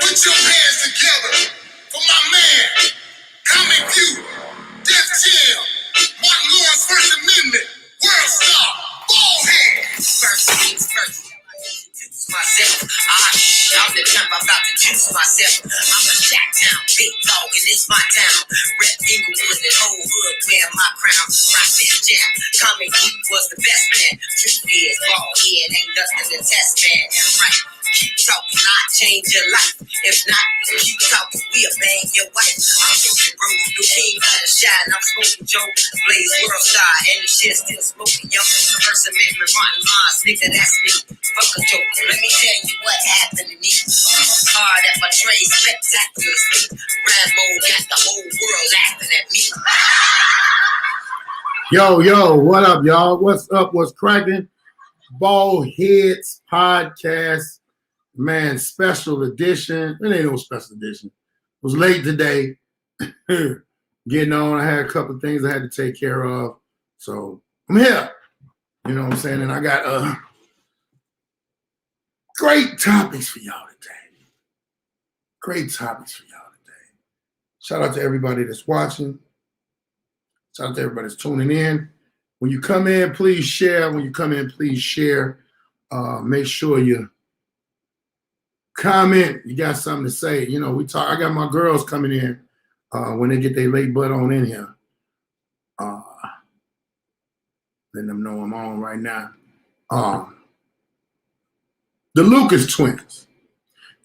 Put your hands together for my man, Comic View, Def Jam, Martin Lawrence First Amendment, World Star, Baldhead. First things first. Myself, I'm the jump, I'm about to juice myself. I'm a Jacktown big dog, and it's my town. Rep Inglewood, that whole hood wear my crown. My best jam, Comic View was the best man. Truth is, Baldhead ain't nothing to test, man. Right, keep talking, I'll change your life. If not, keep talking, we'll bang your wife. I'm smoking bro, the king of the shine. I'm smoking Joe, Blaze World Star, and the shit still smoking young. First Amendment, Martin Lawrence, nigga, that's me. Fuck a joke, let me tell you what happened to me. Hard at my trade, spectacularly. Rambo got the whole world laughing at me. Yo, what up, y'all? What's up? What's cracking? Baldhead'S podcast, man, special edition. It ain't no special edition. It was late today. Getting on. I had a couple of things I had to take care of. So I'm here. You know what I'm saying? And I got great topics for y'all today. Great topics for y'all today. Shout out to everybody that's watching. Shout out to everybody that's tuning in. When you come in, please share. When you come in, please share. Make sure you comment. You got something to say. You know, I got my girls coming in when they get their late butt on in here. Letting them know I'm on right now. The Lucas twins.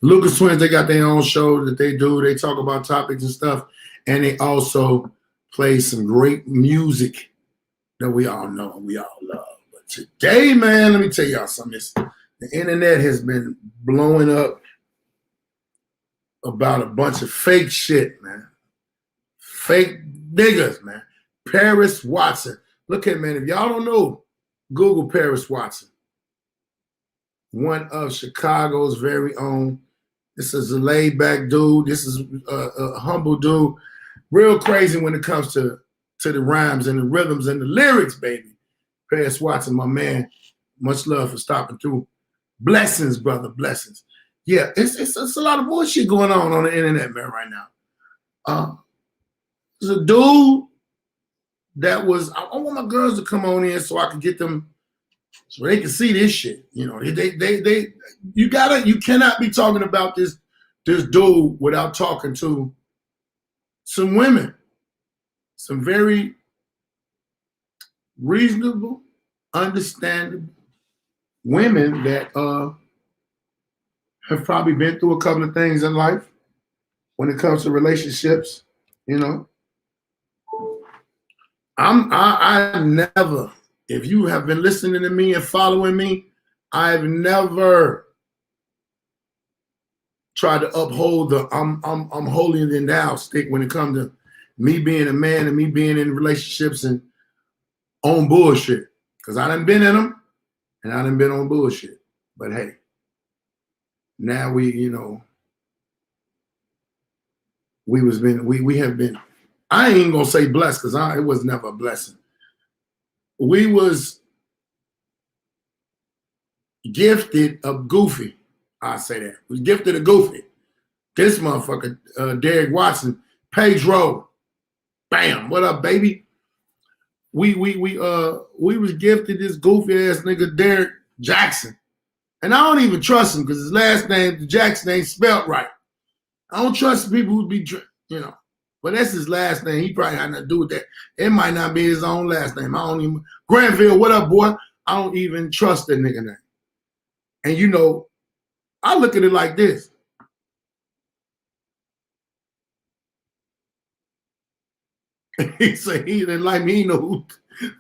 The Lucas twins, they got their own show that they do. They talk about topics and stuff. And they also play some great music that we all know and we all love. But today, man, let me tell y'all something. The internet has been blowing up about a bunch of fake shit, man. Fake niggas, man. Paris Watson. Look at, man, if y'all don't know, Google Paris Watson. One of Chicago's very own. This is a laid-back dude. This is a humble dude. Real crazy when it comes to the rhymes and the rhythms and the lyrics, baby. Paris Watson, my man. Much love for stopping through. Blessings, brother, blessings. Yeah, it's a lot of bullshit going on the internet, man, right now. There's a dude that was, I want my girls to come on in so I can get them, so they can see this shit. You know, you cannot be talking about this dude without talking to some women, some very reasonable, understandable women that have probably been through a couple of things in life when it comes to relationships. You know, I never, if you have been listening to me and following me, I've never tried to uphold the I'm holier than thou stick when it comes to me being a man and me being in relationships and on bullshit. Because I done been in them and I done been on bullshit. But hey, now we have been, I ain't gonna say blessed because it was never a blessing. We was gifted a goofy. I say that. We was gifted a goofy. This motherfucker, Derrick Jackson, Pedro. Bam, what up, baby? We was gifted this goofy ass nigga Derrick Jackson. And I don't even trust him because his last name, the Jackson, ain't spelled right. I don't trust people who be, but that's his last name. He probably had nothing to do with that. It might not be his own last name. I don't even, Granville, what up, boy? I don't even trust that nigga name. And I look at it like this. He said he didn't like me. He know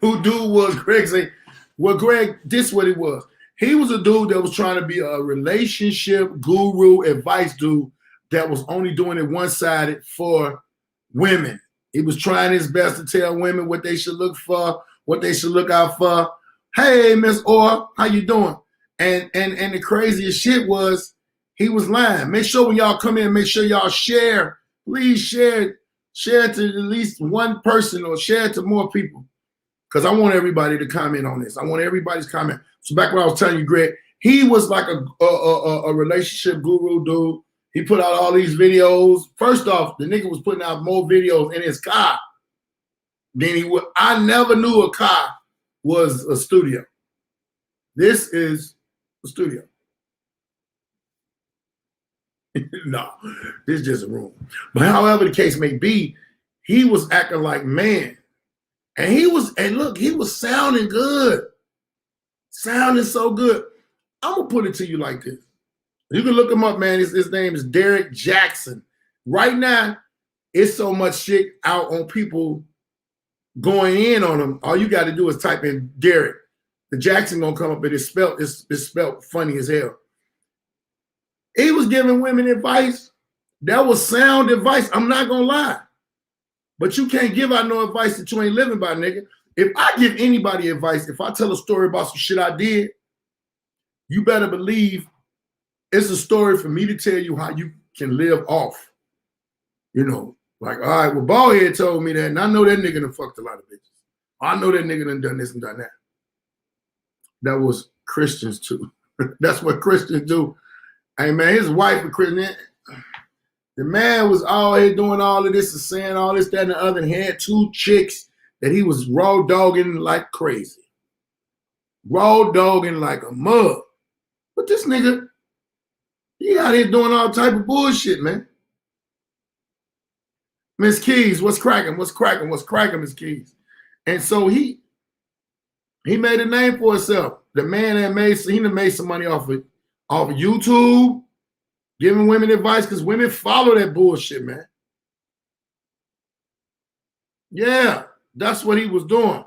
who dude was. Greg say, well, Greg, this what it was. He was a dude that was trying to be a relationship guru, advice dude that was only doing it one-sided for women. He was trying his best to tell women what they should look for, what they should look out for. Hey, Miss Orr, how you doing? And the craziest shit was he was lying. Make sure when y'all come in, make sure y'all share. Please share to at least one person or share it to more people. Because I want everybody to comment on this. I want everybody's comment. So back when I was telling you, Greg, he was like a relationship guru dude. He put out all these videos. First off, the nigga was putting out more videos in his car than he would. I never knew a car was a studio. This is a studio. No, this is just a room. But however the case may be, he was acting like man. And look, he was sounding good. Sounding so good. I'm going to put it to you like this. You can look him up, man. His name is Derrick Jackson. Right now, it's so much shit out on people going in on him. All you got to do is type in Derrick. The Jackson going to come up, and it's spelled funny as hell. He was giving women advice. That was sound advice. I'm not going to lie. But you can't give out no advice that you ain't living by, nigga. If I give anybody advice, if I tell a story about some shit I did, you better believe it's a story for me to tell you how you can live off. You know, like, all right, well, Baldhead told me that, and I know that nigga done fucked a lot of bitches. I know that nigga done this and done that. That was Christians too. That's what Christians do. Hey, man, his wife was Christian. The man was all here doing all of this and saying all this, that, and the other, and had 2 chicks that he was raw dogging like crazy. Raw dogging like a mug. But this nigga, he out here doing all type of bullshit, man. Miss Keys, what's cracking? What's cracking? What's cracking, Miss Keys? And so he made a name for himself. The man that made some money off of YouTube, giving women advice, because women follow that bullshit, man. Yeah, that's what he was doing.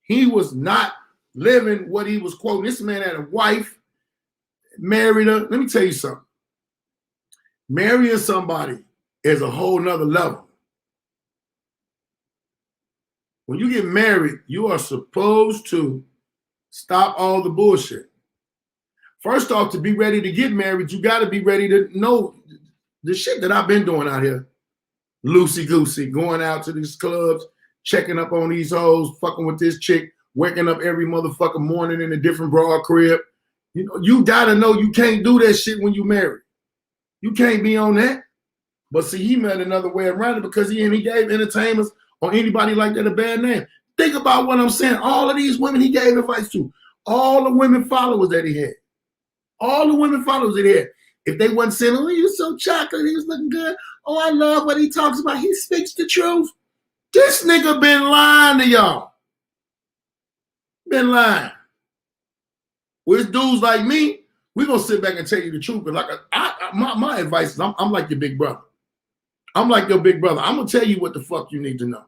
He was not living what he was quoting. This man had a wife, married her. Let me tell you something. Marrying somebody is a whole nother level. When you get married, you are supposed to stop all the bullshit. First off, to be ready to get married, you got to be ready to know the shit that I've been doing out here. Loosey-goosey, going out to these clubs, checking up on these hoes, fucking with this chick, waking up every motherfucking morning in a different broad crib. You know, you got to know you can't do that shit when you married. You can't be on that. But see, he made another way around it because he gave entertainers or anybody like that a bad name. Think about what I'm saying. All of these women he gave advice to, all the women followers that he had. All the women followers that he had. If they wasn't saying, oh, he was so chocolate, he was looking good. Oh, I love what he talks about. He speaks the truth. This nigga been lying to y'all. Been lying. With dudes like me, we're going to sit back and tell you the truth. But like my advice is I'm like your big brother. I'm like your big brother. I'm going to tell you what the fuck you need to know.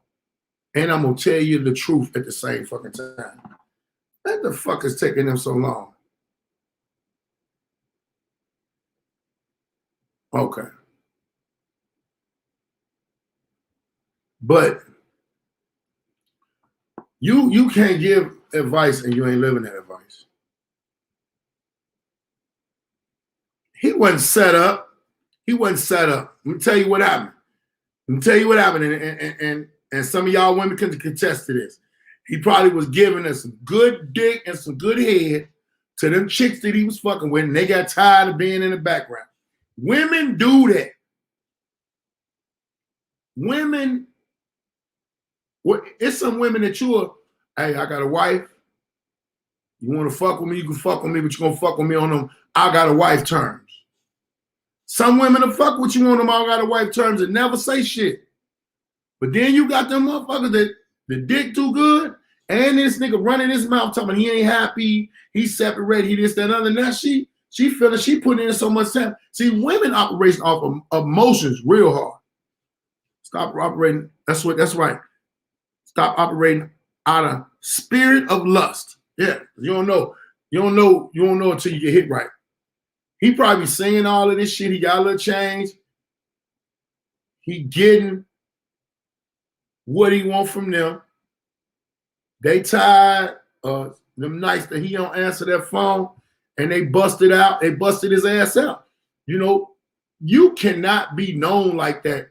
And I'm going to tell you the truth at the same fucking time. What the fuck is taking them so long? Okay. But you can't give advice and you ain't living that advice. He wasn't set up. He wasn't set up. Let me tell you what happened. And some of y'all women can contest to this. He probably was giving us some good dick and some good head to them chicks that he was fucking with, and they got tired of being in the background. Women do that. Women, it's some women that hey, I got a wife. You want to fuck with me, you can fuck with me, but you're going to fuck with me on them I got a wife terms. Some women will fuck with you on them I got a wife terms and never say shit. But then you got them motherfuckers that the dick too good, and this nigga running his mouth talking he ain't happy, he's separated, he this, that, other. Now she feeling she putting in so much time. See, women operate off of emotions real hard. Stop operating. That's right. Stop operating out of spirit of lust. Yeah, you don't know until you get hit right. He probably saying all of this shit. He got a little change. He getting what he want from them. They tired of them nights that he don't answer their phone, and they busted out. They busted his ass out. You know, you cannot be known like that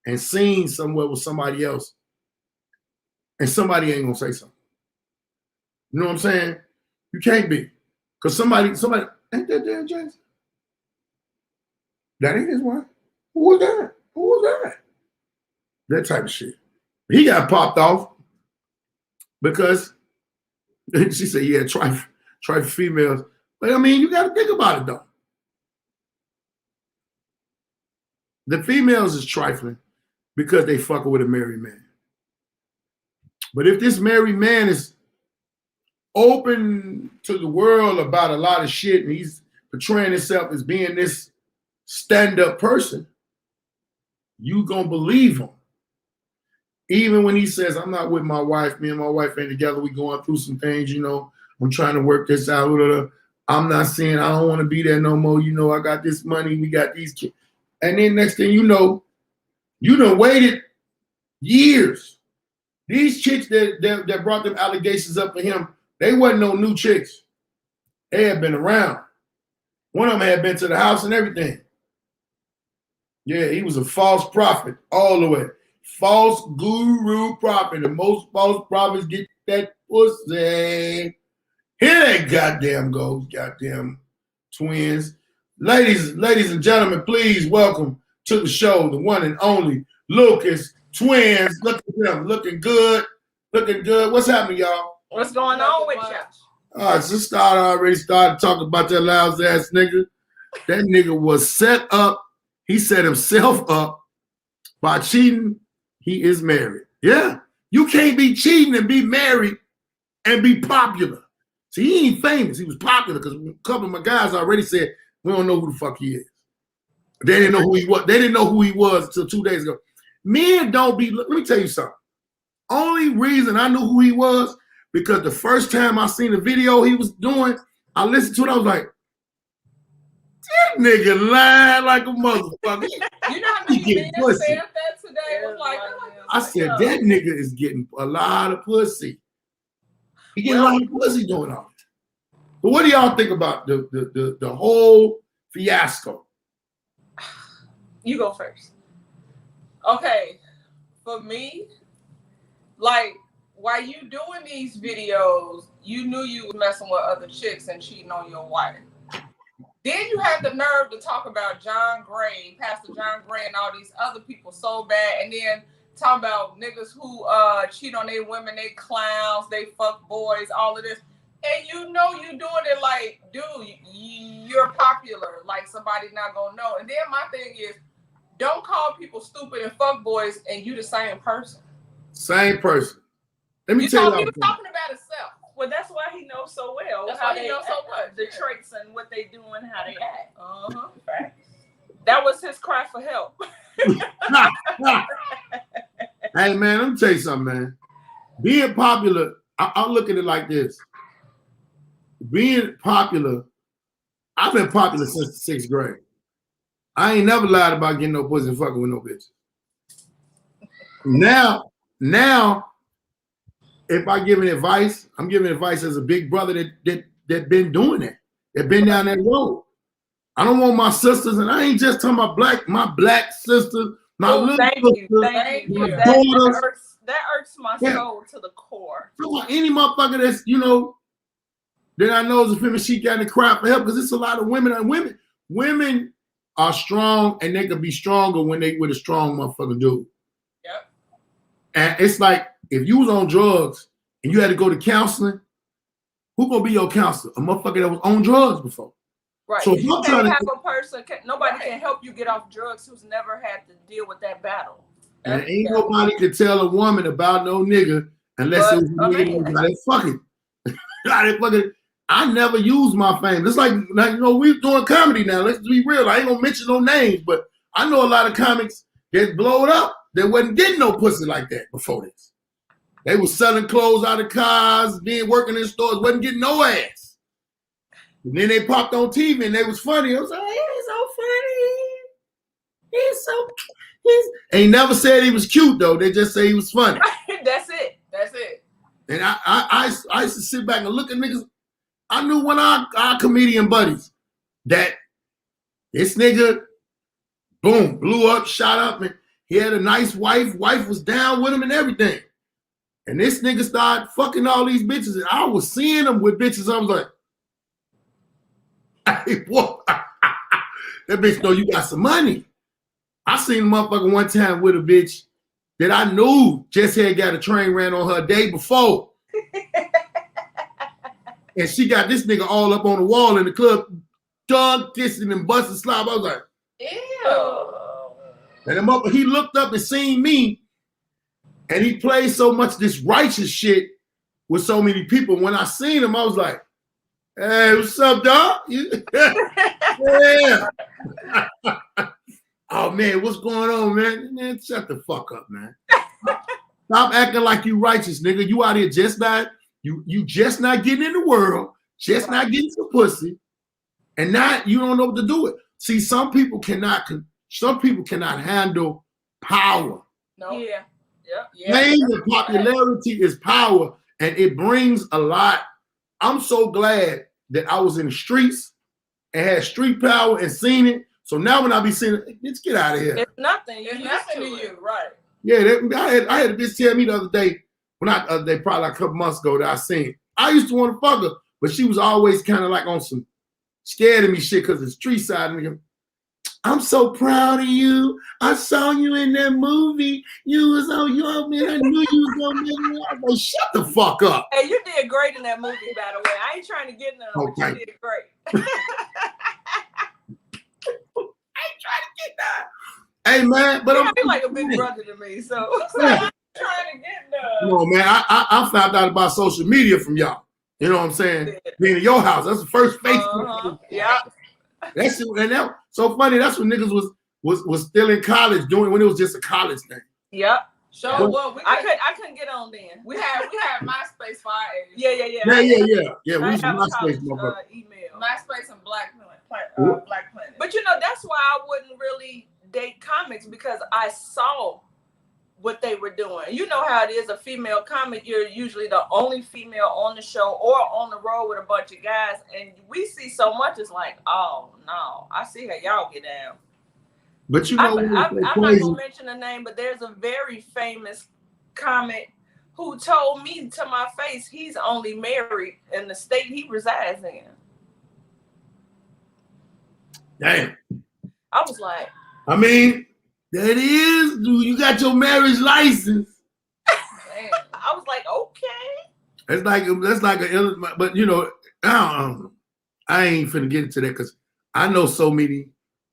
and seen somewhere with somebody else, and somebody ain't gonna say something. You know what I'm saying? You can't be, because somebody ain't that Derrick Jackson? That ain't his wife. Who was that? Who was that? That type of shit. He got popped off because she said, yeah, try for females. But I mean, you got to think about it though. The females is trifling because they fucking with a married man. But if this married man is open to the world about a lot of shit and he's portraying himself as being this stand-up person, you gonna believe him. Even when he says, I'm not with my wife, me and my wife ain't together, we going through some things, you know, I'm trying to work this out. I'm not saying I don't want to be there no more. You know, I got this money, we got these kids. And then next thing you know, you done waited years. These chicks that brought them allegations up to him, they wasn't no new chicks. They had been around. One of them had been to the house and everything. Yeah, he was a false prophet all the way. False guru prophet. And most false prophets get that pussy. Here they goddamn goes, goddamn twins. Ladies and gentlemen, please welcome to the show the one and only Lucas twins. Look at them, looking good. Looking good. What's happening, y'all? What's going on with you? All right, so already started talking about that loud ass nigga. That nigga was set up. He set himself up by cheating. He is married. Yeah. You can't be cheating and be married and be popular. See, he ain't famous. He was popular because a couple of my guys already said, we don't know who the fuck he is. They didn't know who he was. They didn't know who he was until 2 days ago. Men don't be, let me tell you something. Only reason I knew who he was because the first time I seen the video he was doing, I listened to it, I was like, that nigga lying like a motherfucker. You know how many men said that today? It was like, I said, that nigga is getting a lot of pussy. He getting a lot of pussy doing all that. But what do y'all think about the whole fiasco? You go first. Okay. For me, like, while you doing these videos, you knew you was messing with other chicks and cheating on your wife. Then you had the nerve to talk about John Gray, Pastor John Gray, and all these other people so bad, and then talk about niggas who cheat on their women, they clowns, they fuck boys, all of this. And you know you doing it like, dude, you're popular, like somebody's not gonna know. And then my thing is, don't call people stupid and fuck boys and you the same person. Same person. Let me tell you. He was talking about himself. Well, that's why he knows so well. That's why he knows so much. The traits and what they do and how they act. Right. That was his cry for help. Hey, man, let me tell you something, man. Being popular, I'll look at it like this. Being popular, I've been popular since the 6th grade. I ain't never lied about getting no pussy and fucking with no bitch. Now, if I give an advice, I'm giving advice as a big brother that been doing it, that been down that road. I don't want my sisters, and I ain't just talking about my black sisters, my little sisters, thank you. That irks my soul to the core. I want any motherfucker that's, you know, that I know is a feminist, she got to cry for help because it's a lot of women, and women are strong, and they can be stronger when they with a strong motherfucker dude. Yep. And it's like, if you was on drugs and you had to go to counseling, who gonna be your counselor? A motherfucker that was on drugs before. Right. So you can't have a person, nobody can help you get off drugs who's never had to deal with that battle. And ain't nobody can tell a woman about no nigga unless it was a nigga. Fucking, I never used my fame. It's like you know, we're doing comedy now. Let's be real. I ain't gonna mention no names, but I know a lot of comics that blowed up that wasn't getting no pussy like that before this. They was selling clothes out of cars, being working in stores, wasn't getting no ass. And then they popped on TV and they was funny. I was like, he's so funny. Ain't never said he was cute though. They just say he was funny. That's it. And I used to sit back and look at niggas. I knew one of our comedian buddies that this nigga, boom, blew up, shot up, and he had a nice wife. Wife was down with him and everything. And this nigga started fucking all these bitches. And I was seeing them with bitches. I was like, hey, what? That bitch know you got some money. I seen a motherfucker one time with a bitch that I knew just had got a train ran on her day before. And she got this nigga all up on the wall in the club, dug, kissing and busting slob. I was like, Ew. and he looked up and seen me, and he played so much this righteous shit with so many people. When I seen him, I was like, hey, what's up, dog? Yeah. Oh, man, what's going on, man? Man, shut the fuck up, man. Stop acting like you righteous, nigga. You out here just not, you just not getting in the world, just not getting some pussy, and now you don't know what to do with. See, some people cannot handle power. No. Yeah. Fame and popularity is power, and it brings a lot. I'm so glad that I was in the streets and had street power and seen it. So now when I be seeing it, let's get out of here. It's nothing. It's nothing to you, right? Yeah, I had a bitch tell me the other day, probably like a couple months ago that I seen. I used to want to fuck her, but she was always kind of like on some scared of me shit because it's street side. And I'm so proud of you. I saw you in that movie. You was on your man. I knew you was gonna make me. I was like, shut the fuck up. Hey, you did great in that movie, by the way. I ain't trying to get none, but you did great. Hey man, but I feel like a big brother to me, so I'm trying to get none. No man, I found out about social media from y'all. You know what I'm saying? Being in your house, that's the first Facebook. Yeah. That's it, and that so funny. That's when niggas was still in college doing when it was just a college thing. Yep. So well, I couldn't get on then. We had MySpace for our age. Yeah. Yeah. We used to MySpace, email. MySpace and Black Planet. But you know that's why I wouldn't really date comics because I saw what they were doing. You know how it is, a female comic, you're usually the only female on the show or on the road with a bunch of guys, and we see so much, it's like, oh no, I see how y'all get down. But you know, I'm not gonna mention a name, but there's a very famous comic who told me to my face he's only married in the state he resides in. Damn. I was like, I mean, that is, dude, you got your marriage license. Man. I was like, okay. That's like but you know, I ain't finna get into that because I know so many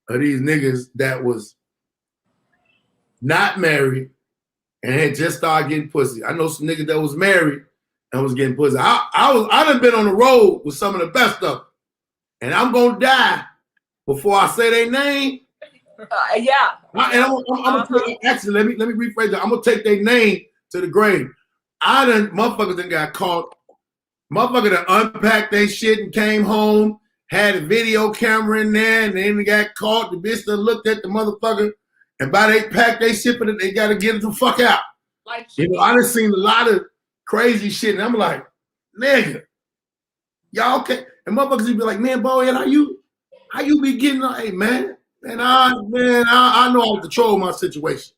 of these niggas that was not married and had just started getting pussy. I know some niggas that was married and was getting pussy. I done been on the road with some of the best of them, and I'm gonna die before I say their name. Yeah. I'm gonna actually let me rephrase that. I'm gonna take their name to the grave. Motherfuckers done got caught. Motherfucker that unpacked their shit and came home, had a video camera in there, and then they got caught. The bitch that looked at the motherfucker, and by they packed their shit, but they gotta get it the fuck out. Like, you know, I done seen a lot of crazy shit, and I'm like, nigga, y'all okay? And motherfuckers be like, man, Baldhead, how you be getting? Hey, man. And I know how to control my situation.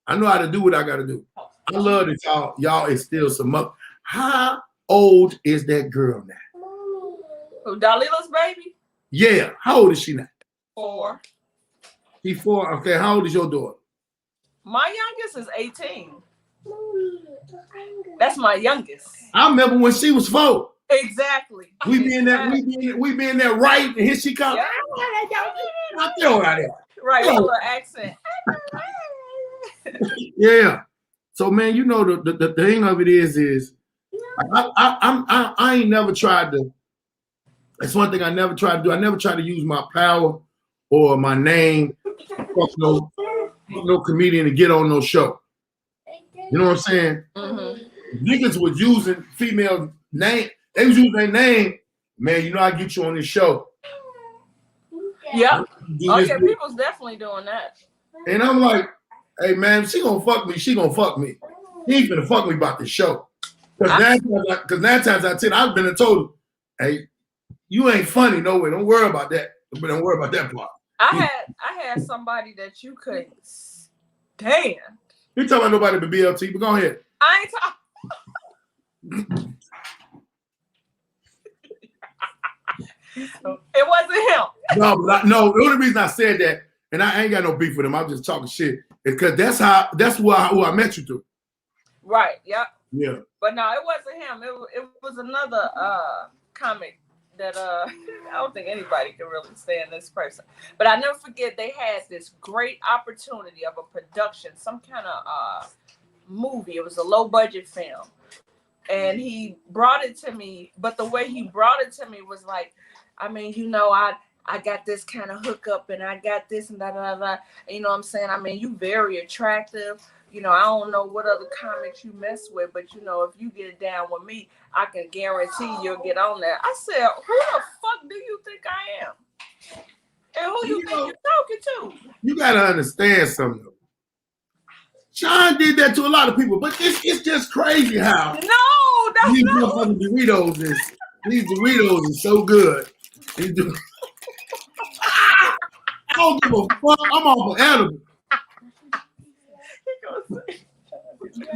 I know how to do what I got to do. I love that y'all instill some up. How old is that girl now? Who, Dalila's baby? Yeah. How old is she now? 4. She's 4. Okay. How old is your daughter? My youngest is 18. That's my youngest. I remember when she was 4. Exactly. We be in there right, and here she comes. Yeah. Right, with her accent. Yeah. So man, you know the thing of it is I ain't never tried to. That's one thing I never tried to do. I never tried to use my power or my name, no comedian to get on no show. You know what I'm saying? Mm-hmm. Niggas was using female name. They was using their name. Man, you know I get you on this show. Yep. Oh yeah, people's definitely doing that. And I'm like, hey man, she gonna fuck me. She gonna fuck me. He ain't gonna fuck me about this show. Because 9 times out of 10, I've been told, hey, you ain't funny, no way. Don't worry about that. But don't worry about that part. I had somebody that you couldn't stand. You talking about nobody but BLT, but go ahead. I ain't talking. It wasn't him. No, but no. The only reason I said that, and I ain't got no beef with him. I'm just talking shit, because that's who I met you through. Right. Yep. Yeah. But no, it wasn't him. It was another comic that I don't think anybody can really stand this person. But I never forget they had this great opportunity of a production, some kind of movie. It was a low budget film. And he brought it to me, but the way he brought it to me was like, I mean, you know, I got this kind of hookup and I got this and da. You know what I'm saying? I mean, you very attractive. You know, I don't know what other comics you mess with, but you know, if you get it down with me, I can guarantee you'll get on there. I said, who the fuck do you think I am? And who you think you're talking to? You gotta understand something. Sean did that to a lot of people, but it's just crazy how that's these not motherfucking these Doritos is so good. I don't give a fuck. I'm off of edible.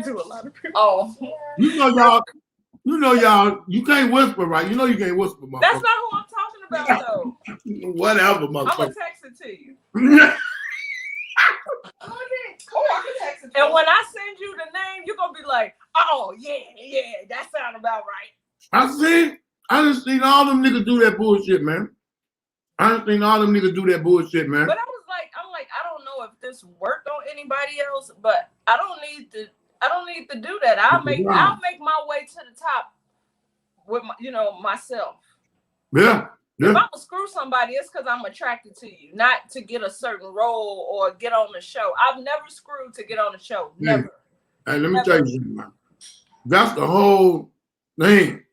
To a lot of people. Oh, You know y'all, you can't whisper, right? You know you can't whisper, motherfucker. That's not who I'm talking about, though. Whatever, I'm motherfucker. gonna text it to you. And when I send you the name, you're gonna be like, oh yeah, that sound about right. I just seen all them niggas do that bullshit, man. But I'm like, I don't know if this worked on anybody else, but I don't need to do that. I'll make my way to the top with myself. Yeah. If I'm gonna screw somebody, it's because I'm attracted to you, not to get a certain role or get on the show. I've never screwed to get on the show. Never. Hey, let me tell you something, man. That's the whole thing.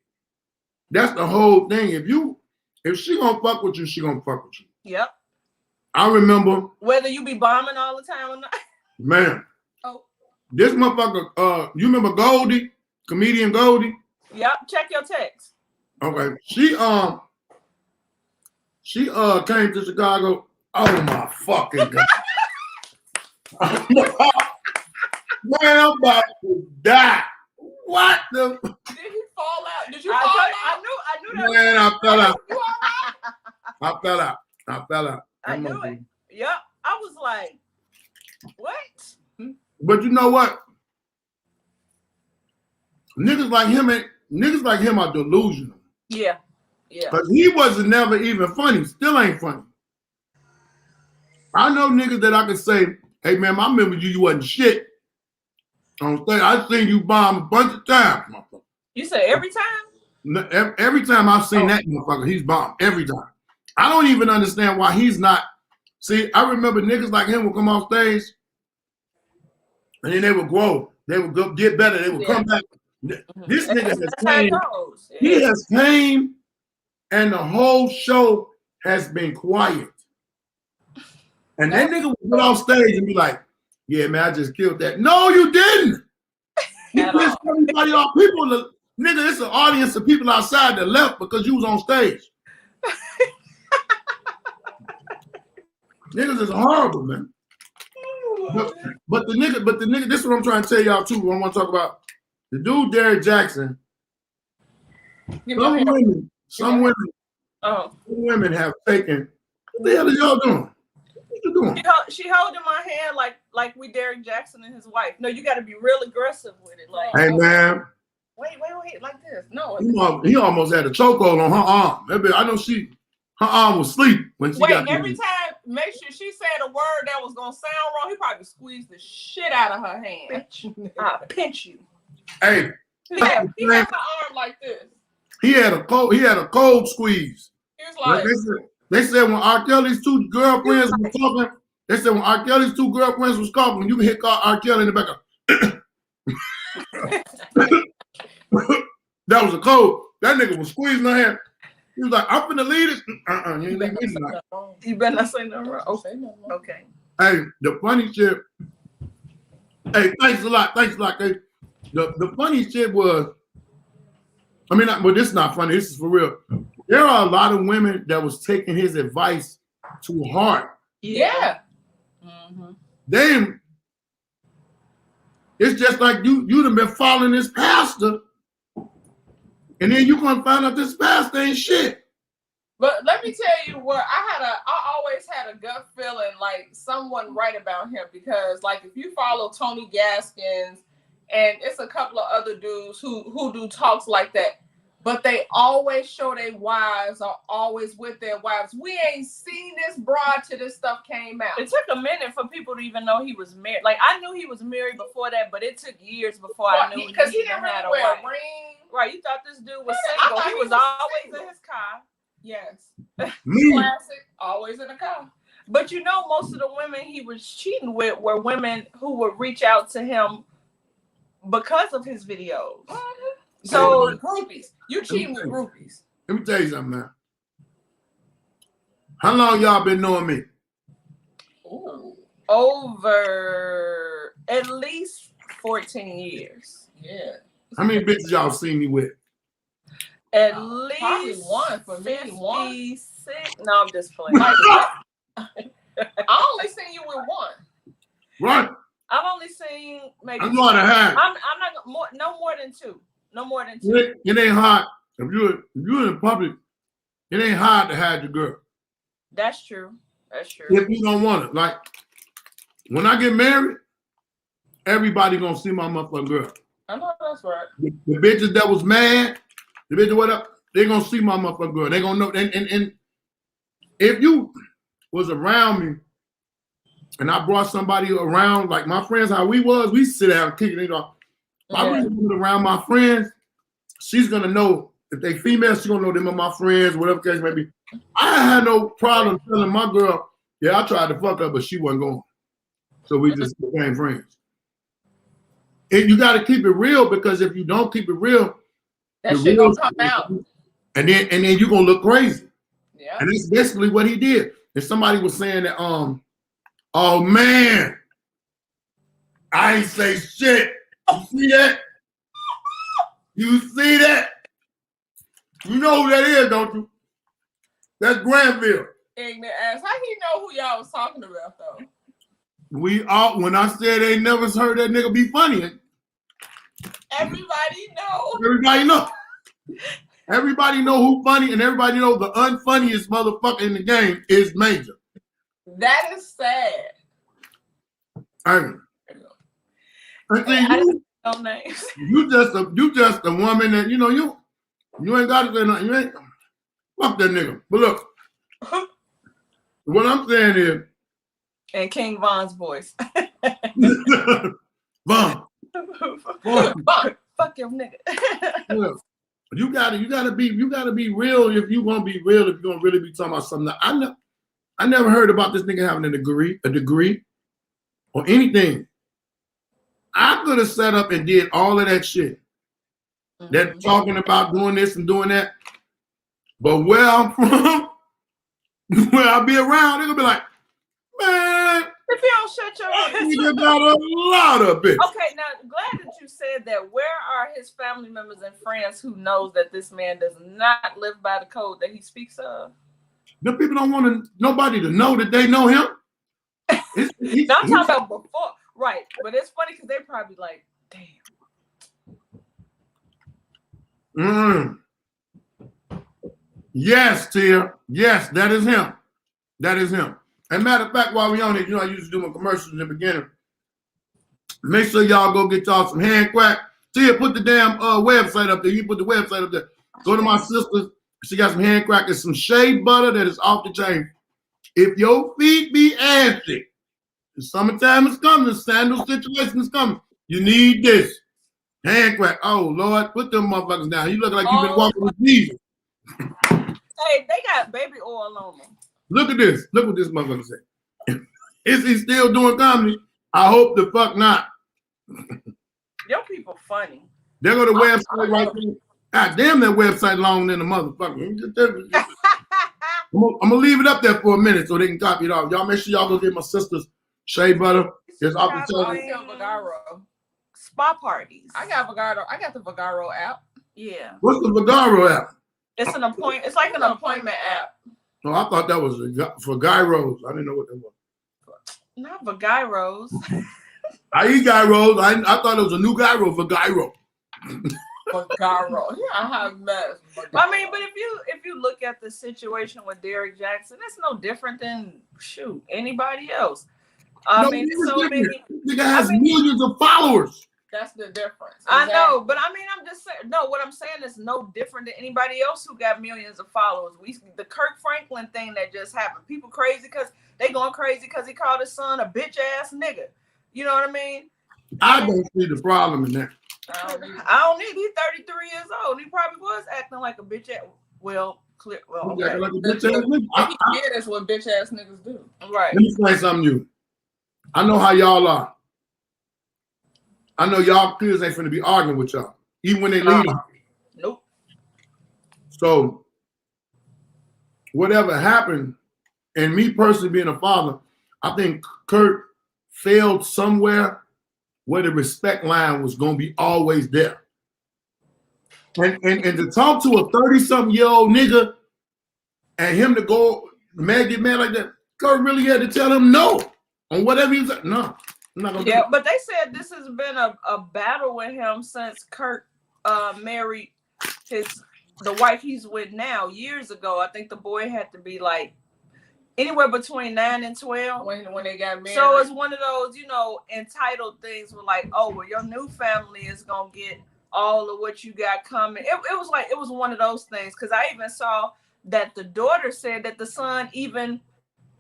If she gonna fuck with you, she gonna fuck with you. Yep. I remember. Whether you be bombing all the time or not. Man. Oh. This motherfucker, you remember Goldie? Comedian Goldie? Yep. Check your text. Okay. She came to Chicago. Oh my fucking God. Man, I'm about to die. What the? Did he fall out? Did you fall out? I knew that. Man, I fell out. You all right? I fell out. I knew it. Yep. I was like, what? But you know what? Niggas like him are delusional. Yeah. Yeah. Because he wasn't never even funny. Still ain't funny. I know niggas that I could say, hey man, I remember you wasn't shit. On stage, I seen you bomb a bunch of times, motherfucker. You say every time? Every time I've seen that motherfucker, he's bombed. Every time. I don't even understand why he's not. See, I remember niggas like him would come on stage and then they would grow. They would go get better. They would come back. This nigga has came. He has came and the whole show has been quiet. And that nigga would get off stage and be like, yeah, man, I just killed that. No, you didn't. You pissed everybody off. Nigga, it's an audience of people outside that left because you was on stage. Niggas is horrible, man. But the nigga, this is what I'm trying to tell y'all too. I want to talk about the dude, Derrick Jackson. Some women have taken. What the hell are y'all doing? What you doing? She holding my hand like we Derrick Jackson and his wife. No, you got to be real aggressive with it. Like, hey man. Wait, like this. No. He almost had a chokehold on her arm. I know her arm was asleep when she got every time, make sure she said a word that was gonna sound wrong. He probably squeezed the shit out of her hand. I'll pinch you. Hey. He had her arm like this. He had a cold squeeze. He was like, they said when R. Kelly's two girlfriends were talking, they said when R. Kelly's two girlfriends was talking, you can hit R. Kelly in the back of. That was a code. That nigga was squeezing her hand. He was like, I'm finna lead it. You ain't leave me tonight. You better not say nothing wrong. Okay. Hey, the funny shit. Hey, thanks a lot. Hey, the funny shit was, but this is not funny. This is for real. There are a lot of women that was taking his advice too hard. Yeah. Mm-hmm. It's just like you'd have been following this pastor, and then you gonna find out this pastor ain't shit. But let me tell you what I always had a gut feeling like someone right about him, because like if you follow Tony Gaskins and it's a couple of other dudes who do talks like that, but they always show their wives are always with their wives. We ain't seen this broad till this stuff came out. It took a minute for people to even know he was married. Like I knew he was married before that, but it took years before I knew because he even didn't had really wear a a ring. Right, you thought this dude was I single. thought He was always in his car. Yes. Me. Classic, always in the car. But you know, most of the women he was cheating with were women who would reach out to him because of his videos. So groupies. You cheating with groupies. Let me tell you something, man. How long y'all been knowing me? Ooh. Over at least 14 years. Yeah. How many bitches y'all seen me with? At least probably one for me. 56. No, I'm just playing. I only seen you with one. Right. I've only seen maybe. I'm going to have. I'm not more. No more than two. No more than two. It ain't hard. If you're in public, it ain't hard to hide your girl. That's true. That's true. If you don't want it. Like, when I get married, everybody gonna see my motherfucking girl. I know that's right. The bitches that was mad, the bitches what up, they gonna see my motherfucking girl. They gonna know. And if you was around me and I brought somebody around, like my friends, how we sit down and kick it off. If I bring around my friends, she's gonna know. If they female, she's gonna know them are my friends, whatever case may be. I had no problem telling my girl, yeah, I tried to fuck her, but she wasn't going. So we just became friends. And you gotta keep it real, because if you don't keep it real, that shit gonna come out. And then you're gonna look crazy. Yeah. And that's basically what he did. And somebody was saying that, oh man, I ain't say shit. You see that? You see that? You know who that is, don't you? That's Granville. Ignorant ass. How he know who y'all was talking about though? When I said they never heard that nigga be funny. Everybody know. Everybody know. Everybody know who funny, and everybody know the unfunniest motherfucker in the game is Major. That is sad. I think you just a woman that you ain't got to say nothing. You ain't fuck that nigga. But look, what I'm saying is, and King Von's voice. Von. Fuck your nigga. Yeah. You gotta be real if you gonna be real, if you're gonna really be talking about something. I never heard about this nigga having a degree or anything. I could have set up and did all of that shit. Mm-hmm. That talking about doing this and doing that. But where I'm from, where I be around, they're gonna be like, man, if you don't shut your ass, you got a lot of it. Okay, now glad that you said that. Where are his family members and friends who knows that this man does not live by the code that he speaks of? The people don't want nobody to know that they know him. Now I'm talking about before, right? But it's funny because they probably like, damn. Yes, Tia. Yes, that is him. That is him. And matter of fact, while we on it, I used to do my commercials in the beginning. Make sure y'all go get y'all some hand crack. Tia, put the damn website up there. You put the website up there. Go to my sister's. She got some hand crack and some shea butter that is off the chain. If your feet be ashy, the summertime is coming, the sandal situation is coming. You need this. Hand crack. Oh, Lord, put them motherfuckers down. You look like you've been walking with Jesus. Hey, they got baby oil on them. Look at this. Look what this motherfucker said. Is he still doing comedy? I hope the fuck not. Your people funny. There go the website right there. God damn, that website longer than the motherfucker. I'm gonna leave it up there for a minute so they can copy it off. Y'all make sure y'all go get my sister's shea butter. It's off the Vagaro. Spa parties. I got Vagaro. I got the Vagaro app. Yeah. What's the Vagaro app? It's an appointment. It's like an appointment app. No, I thought that was for gyros. I didn't know what that was. Not for gyros. I eat gyros. I thought it was a new gyro for gyro. Bagaro. Yeah, I have mess. I mean, but if you look at the situation with Derrick Jackson, it's no different than anybody else. I mean, so many. Nigga has millions of followers. That's the difference. Exactly. I know, but I mean, I'm just saying. No, what I'm saying is no different than anybody else who got millions of followers. The Kirk Franklin thing that just happened. People crazy because they going crazy because he called his son a bitch ass nigga. You know what I mean? I don't see the problem in that. I don't need. He's 33 years old. He probably was acting like a bitch ass. Well, clear. Well, okay. Like a bitch ass nigga. Yeah, that's what bitch ass niggas do. Right. Let me say something new. I know how y'all are. I know y'all kids ain't finna be arguing with y'all, even when they leave. Nope. So, whatever happened, and me personally being a father, I think Kirk failed somewhere where the respect line was gonna be always there. And to talk to a 30-something-year-old nigga and him to go get mad like that, Kirk really had to tell him no on whatever he was like. No. Yeah, but they said this has been a battle with him since Kirk married the wife he's with now years ago. I think the boy had to be like anywhere between 9 and 12 when they got married. So it's one of those, entitled things where like, oh, well, your new family is gonna get all of what you got coming. It was one of those things because I even saw that the daughter said that the son even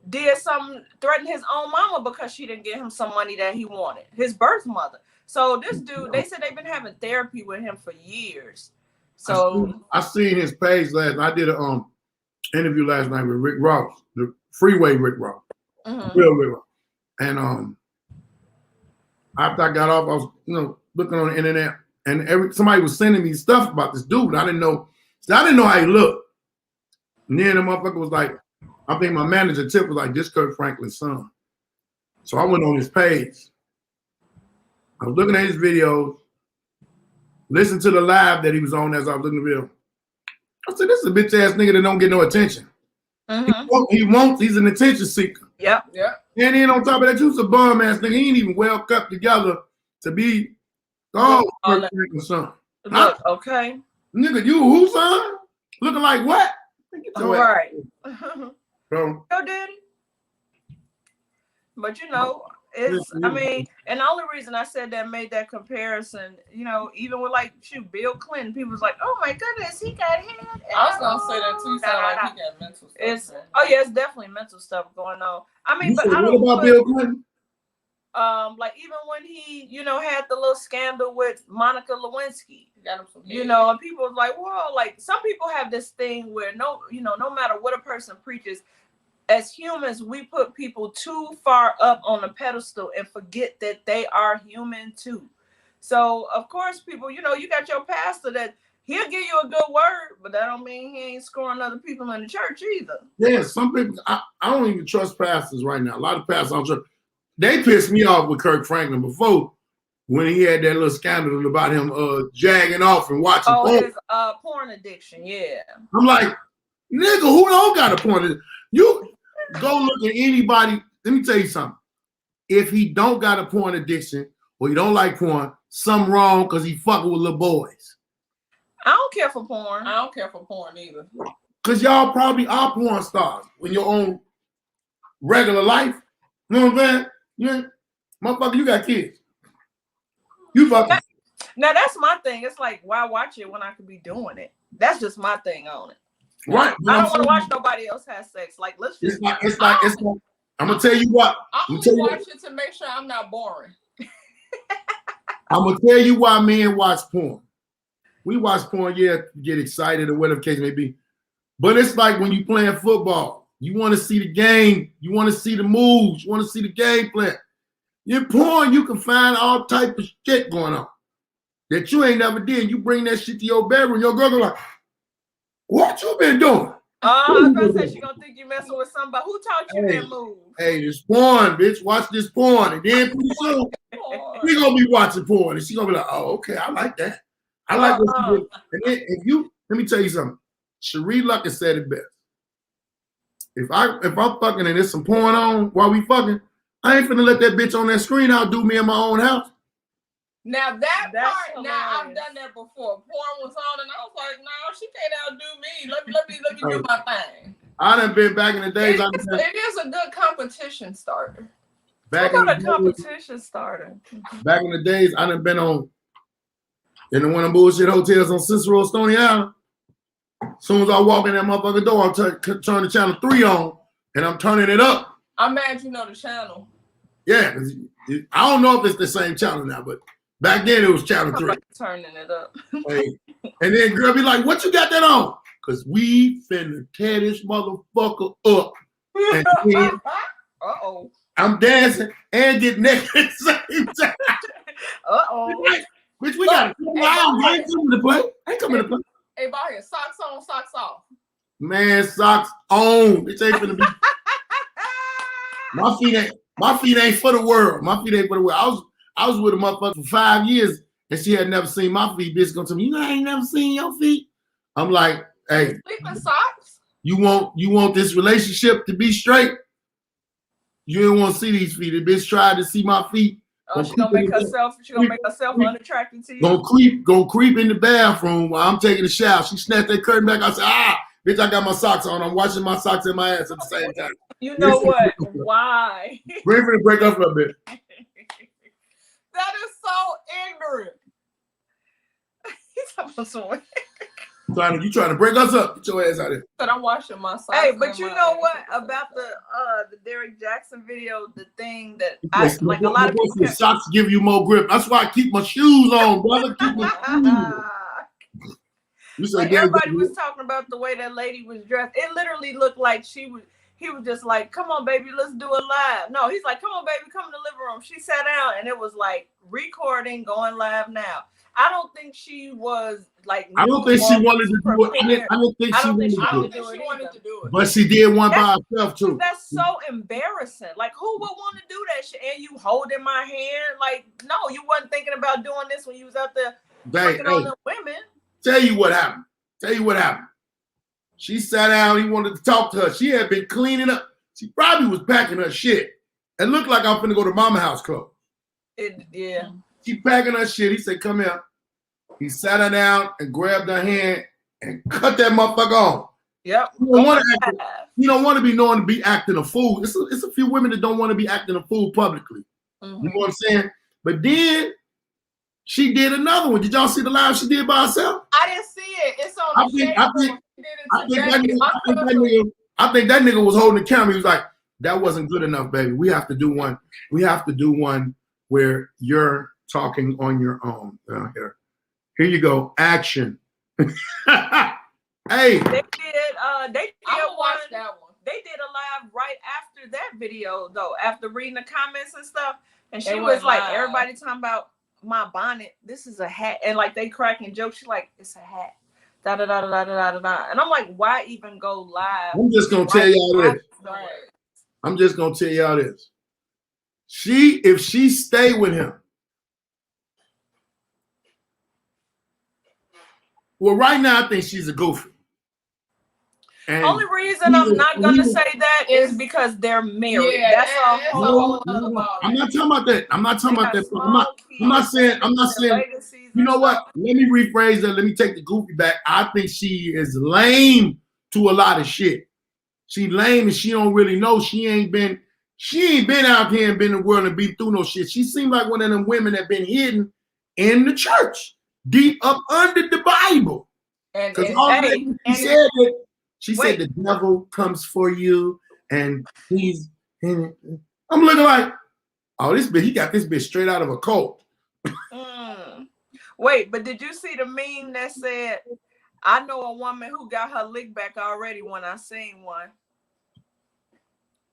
did something, threatened his own mama because she didn't give him some money that he wanted, his birth mother. So this dude, they said they've been having therapy with him for years. So I seen his page last night. I did an interview last night with Rick Ross, the Freeway Rick Ross, real Rick Ross. And after I got off, I was looking on the internet, and somebody was sending me stuff about this dude. I didn't know how he looked. And then the motherfucker was like, I think my manager Tip was like, this Kirk Franklin's son. So I went on his page. I was looking at his videos, listened to the live that he was on as I was looking at the video. I said, this is a bitch ass nigga that don't get no attention. He's an attention seeker. Yep. And then on top of that, you's a bum ass nigga. He ain't even well cut together to be Kirk Franklin's son. Look, okay. Nigga, you who son? Looking like what? Right. Bro. Yo, daddy. But it's, I mean, and the only reason I said that, made that comparison, even with like Bill Clinton, people was like, oh my goodness, he got hit. I was gonna say that too. You sound like he got mental stuff. It's definitely mental stuff going on. I mean, but I don't know about Bill Clinton. Like even when he, had the little scandal with Monica Lewinsky, and people was like, well, like some people have this thing where no matter what a person preaches, as humans, we put people too far up on a pedestal and forget that they are human too. So of course, people, you got your pastor that he'll give you a good word, but that don't mean he ain't scoring other people in the church either. Yeah, some people, I don't even trust pastors right now. A lot of pastors I don't trust. They pissed me off with Kirk Franklin before when he had that little scandal about him jagging off and watching porn. His porn addiction, yeah. I'm like, nigga, who don't got a porn addiction? You go look at anybody. Let me tell you something. If he don't got a porn addiction or he don't like porn, something wrong because he fucking with little boys. I don't care for porn. I don't care for porn either. Because y'all probably are porn stars in your own regular life. You know what I'm saying? Yeah, motherfucker, you got kids. You fucking. Now that's my thing. It's like, why watch it when I could be doing it? That's just my thing on it. Right. I don't want to watch nobody else have sex. Like, let's just. It's like. I'm gonna tell you what. I only watch it to make sure I'm not boring. I'm gonna tell you why men watch porn. We watch porn, get excited or whatever the case may be. But it's like when you playing football. You want to see the game. You want to see the moves. You want to see the game plan. In porn, you can find all type of shit going on that you ain't never did. You bring that shit to your bedroom. Your girl go like, what you been doing? I was gonna say she gonna think you messing with somebody. Who taught you that move? Hey, this porn, bitch. Watch this porn. And then pretty soon, we gonna be watching porn. And she gonna be like, oh, okay, I like that. I like what you did. And then let me tell you something. Cherie Lucker said it best. If I'm fucking and there's some porn on while we fucking, I ain't finna let that bitch on that screen outdo me in my own house. Now that's part, hilarious. now I've done that before. Porn was on and I was like, no, she can't outdo me. Let me do my thing. I done been back in the days. It is a good competition starter. Back How in about the a competition starter? Back in the days, I done been on in one of them bullshit hotels on Cicero, Stony Island. As soon as I walk in that motherfucking door, I'll turn the channel 3 on and I'm turning it up. I'm mad you know the channel. Yeah, I don't know if it's the same channel now, but back then it was channel 3. Turning it up. Hey, and then girl be like, what you got that on? Because we finna tear this motherfucker up. And then Uh-oh. I'm dancing and get naked at the same time. Uh-oh. Bitch, we got I ain't coming to play. I ain't coming to play. Hey, ball here, socks on, socks off. Man, socks on. It ain't gonna be. My feet ain't for the world. My feet ain't for the world. I was with a motherfucker for 5 years and she had never seen my feet. Bitch gonna tell me, you know, I ain't never seen your feet. I'm like, hey, sleeping socks. You want this relationship to be straight? You don't want to see these feet. The bitch tried to see my feet. Oh, she gonna make herself unattractive to you. Gonna creep in the bathroom while I'm taking a shower. She snatched that curtain back. I said, bitch, I got my socks on. I'm washing my socks and my ass at the same time. You know what? Why? Ready for to break up a little bit. That is so ignorant. He's talking some You trying to break us up? Get your ass out of here. But I'm washing my socks. Hey, but you know what about the Derrick Jackson video? The thing that I like a lot of people. Socks give you more grip. That's why I keep my shoes on, brother. Keep my shoes. Like everybody was talking about the way that lady was dressed. It literally looked like he was just like, come on, baby, let's do a live. No, he's like, come on, baby, come in the living room. She sat down and it was like recording, going live now. I don't think she was like. I don't think she wanted to do it. I don't think she wanted to do it. But she did one by herself too. That's so embarrassing. Like, who would want to do that shit? And you holding my hand? Like, no, you wasn't thinking about doing this when you was out there fucking on the women. Tell you what happened. She sat down. He wanted to talk to her. She had been cleaning up. She probably was packing her shit. It looked like I'm finna go to Mama House Club. Yeah. She packing her shit. He said, come here. He sat her down and grabbed her hand and cut that motherfucker off. Yep. You don't want to be known to be acting a fool. It's a few women that don't want to be acting a fool publicly. Mm-hmm. You know what I'm saying? But then she did another one. Did y'all see the live she did by herself? I didn't see it. It's on the I think that nigga was holding the camera. He was like, that wasn't good enough, baby. We have to do one. We have to do one where you're talking on your own. Here you go. Action. Hey. They did watch that one. They did a live right after that video, though, after reading the comments and stuff. And she was like, everybody talking about my bonnet. This is a hat. And like they cracking jokes. She's like, it's a hat. Da da da da da da da da. And I'm like, why even go live? I'm just gonna tell y'all this. I'm just gonna tell y'all this. If she stay with him, well, right now I think she's a goofy. And only reason I'm not gonna say that is because they're married. Yeah, that's a whole other ball. I'm not talking about that. I'm not saying. You know what? Let me rephrase that. Let me take the goofy back. I think she is lame to a lot of shit. She lame and she don't really know. She ain't been out here and been in the world and been through no shit. She seemed like one of them women that been hidden in the church, deep up under the Bible. Because she said the devil comes for you, and I'm looking like, oh, this bitch, he got this bitch straight out of a cult. Wait, but did you see the meme that said, I know a woman who got her lick back already when I seen one?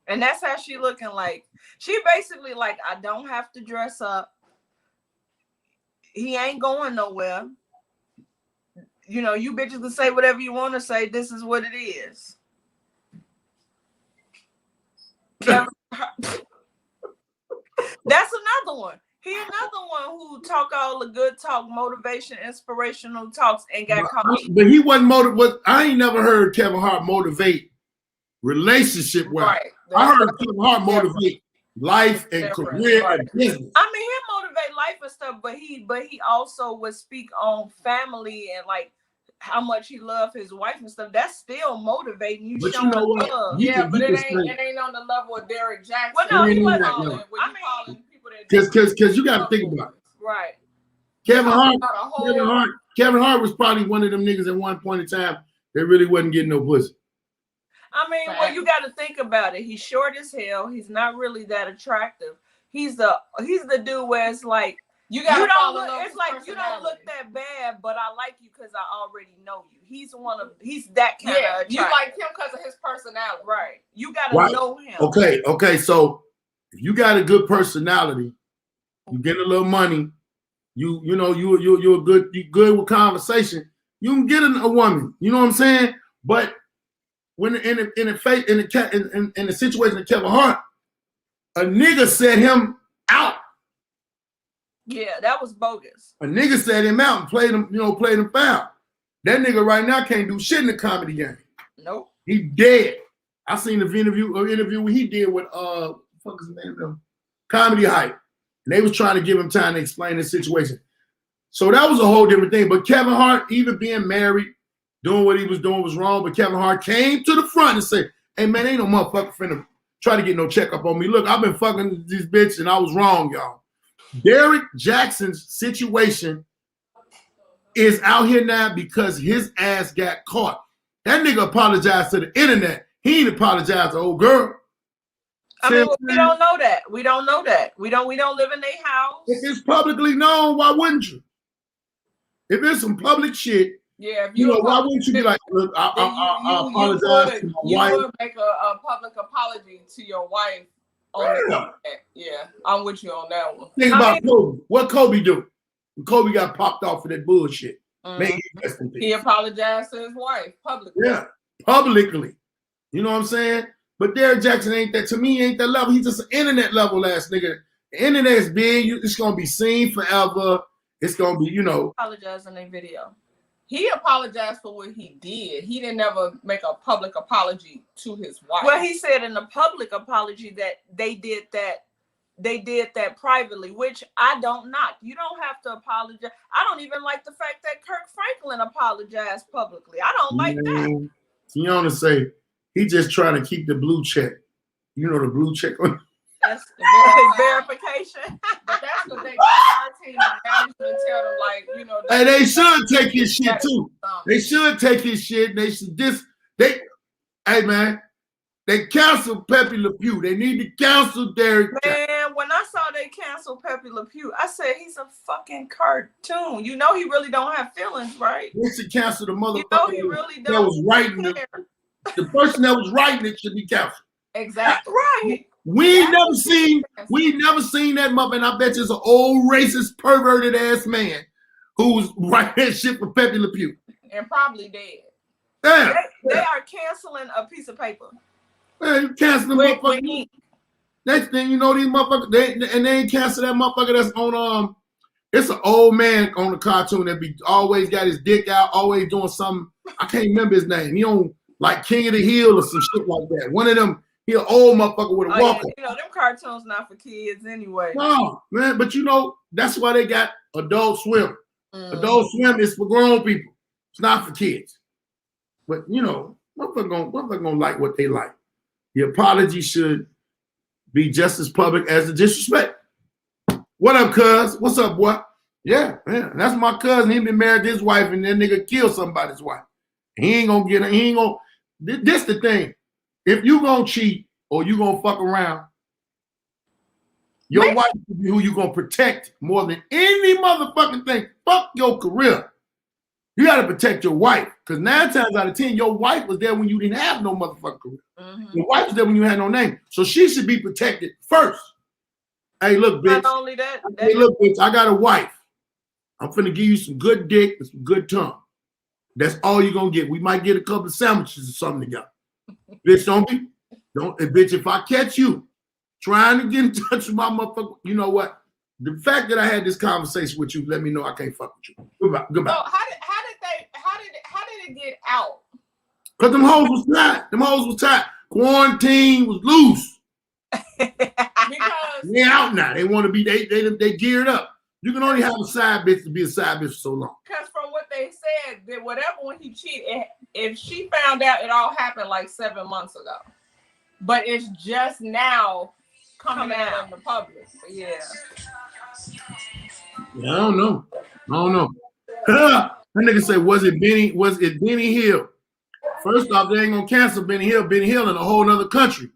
And that's how she looking like. She basically like, I don't have to dress up. He ain't going nowhere. You know, you bitches can say whatever you want to say. This is what it is. That's another one. He another one who talk all the good talk, motivation, inspirational talks, and got caught. But he wasn't motivated. I ain't never heard Kevin Hart motivate relationship wise. Right. I heard Kevin Hart motivate life and career and business. I mean, he motivate life and stuff, but he also would speak on family and like how much he loved his wife and stuff. That's still motivating you. But you know what? Love. Yeah, but it ain't on the level of Derrick Jackson. Well, no, he wasn't. Calling people that because you got to think about it. Right. Kevin Hart was probably one of them niggas at one point in time that really wasn't getting no pussy. I mean, well, you got to think about it. He's short as hell. He's not really that attractive. He's the dude where it's like you don't look that bad, but I like you because I already know you. He's that kind of attractive. You like him because of his personality, right? You got to know him. Okay. So if you got a good personality, you get a little money. You're good with conversation. You can get a woman. You know what I'm saying? But when in the situation of Kevin Hart, a nigga set him out. Yeah, that was bogus. A nigga set him out and played him foul. That nigga right now can't do shit in the comedy game. Nope. He dead. I seen an interview he did with fuck his name? Comedy Hype. And they was trying to give him time to explain the situation. So that was a whole different thing. But Kevin Hart, even being married, doing what he was doing was wrong. But Kevin Hart came to the front and said, hey, man, ain't no motherfucker finna try to get no checkup on me. Look, I've been fucking this bitch and I was wrong, y'all. Derrick Jackson's situation is out here now because his ass got caught. That nigga apologized to the internet. He ain't apologized to old girl. I mean, we don't know that. We don't live in their house. If it's publicly known, why wouldn't you? If it's some public shit, yeah, why wouldn't you be like, look, I apologize to my wife. You would make a public apology to your wife. Yeah, I'm with you on that one. Think about Kobe. What Kobe do? When Kobe got popped off for that bullshit. He apologized to his wife publicly. Yeah, publicly. You know what I'm saying? But Derrick Jackson ain't that. To me, ain't that level. He's just an internet level ass nigga. The internet is big. It's gonna be seen forever. It's gonna be, Apologize in a video. He apologized for what he did. He didn't ever make a public apology to his wife. Well, he said in a public apology that they did that privately, which I don't knock. You don't have to apologize. I don't even like the fact that Kirk Franklin apologized publicly. I don't like that. Tiana say he just trying to keep the blue check. You know the blue check on. That's the verification. But that's what they our team and management tell them, like, Hey, they should take his shit too. They should take his shit. They should hey man, they canceled Pepe Le Pew. They need to cancel Derrick. Man, when I saw they canceled Pepe Le Pew, I said he's a fucking cartoon. You know he really don't have feelings, right? They should cancel the motherfucker. He really that was writing it. The person that was writing it should be canceled. Exactly. Right. We never seen that mother, and I bet you it's an old racist perverted ass man who's writing that shit for Pepe Le Pew. And probably dead. Damn. They are canceling a piece of paper. Man, you canceling motherfucker. Next thing you know, these motherfuckers, they ain't cancel that motherfucker that's on it's an old man on the cartoon that be always got his dick out, always doing something. I can't remember his name. He on like King of the Hill or some shit like that. One of them. He an old motherfucker with a walker. Yeah, them cartoons not for kids anyway. No, man, but that's why they got Adult Swim. Adult Swim is for grown people. It's not for kids. But motherfucker gonna like what they like. The apology should be just as public as the disrespect. What up, cuz? What's up, boy? Yeah, man. That's my cousin. He been married to his wife and that nigga killed somebody's wife. He ain't gonna this the thing. If you gonna cheat or you gonna fuck around, your wife will be who you gonna protect more than any motherfucking thing. Fuck your career. You gotta protect your wife. Because 9 times out of 10, your wife was there when you didn't have no motherfucking career. Your wife was there when you had no name. So she should be protected first. Hey, look, bitch. Not only that. Hey, look, bitch, I got a wife. I'm finna give you some good dick and some good tongue. That's all you're gonna get. We might get a couple of sandwiches or something together. Bitch, bitch, if I catch you trying to get in touch with my motherfucker, you know what? The fact that I had this conversation with you, let me know I can't fuck with you. Goodbye. So how did it get out? Because them hoes was tight. Quarantine was loose. Because They out now. They want to be. They geared up. You can only have a side bitch to be a side bitch for so long. Because from what they said, that whatever when he cheated, if she found out, it all happened like 7 months ago. But it's just now coming out in the public. Yeah. I don't know. That nigga say, was it Benny Hill? First off, they ain't gonna cancel Benny Hill. Benny Hill in a whole nother country.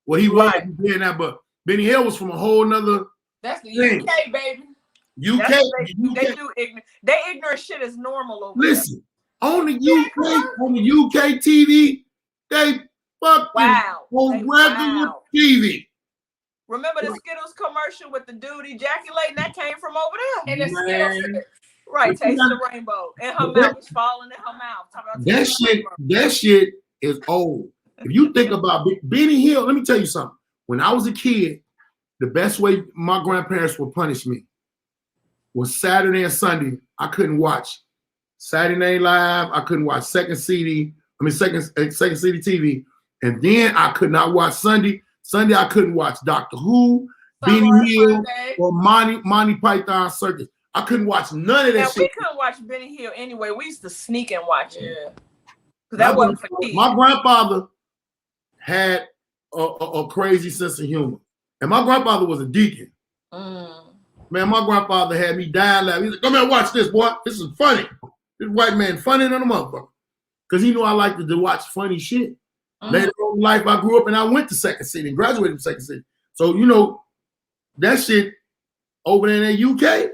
Well, he was doing that, but Benny Hill was from a whole nother. That's the thing. UK, baby. UK. They do ignorant. They ignorant shit is normal over Listen, on the UK TV, they fucking on regular TV. Remember the Skittles commercial with the dude ejaculating? That came from over there. And the Skittles. Right, taste the rainbow. And her mouth was falling in her mouth. That shit is old. If you think about Benny Hill, let me tell you something. When I was a kid, the best way my grandparents would punish me was Saturday and Sunday. I couldn't watch Saturday Night Live. I couldn't watch Second City TV. And then I could not watch Sunday. Sunday I couldn't watch Doctor Who, Benny Hill, or Monty Python Circus. I couldn't watch none of that shit. We couldn't watch Benny Hill anyway. We used to sneak and watch it. Yeah. That wasn't for kids. My grandfather had a crazy sense of humor. And my grandfather was a deacon. Man, my grandfather had me dying laughing. He's like, come here, watch this, boy. This is funny. This white man funny than a motherfucker. Because he knew I liked to watch funny shit. Later on in life, I grew up and I went to Second City and graduated from Second City. So, that shit over there in the UK,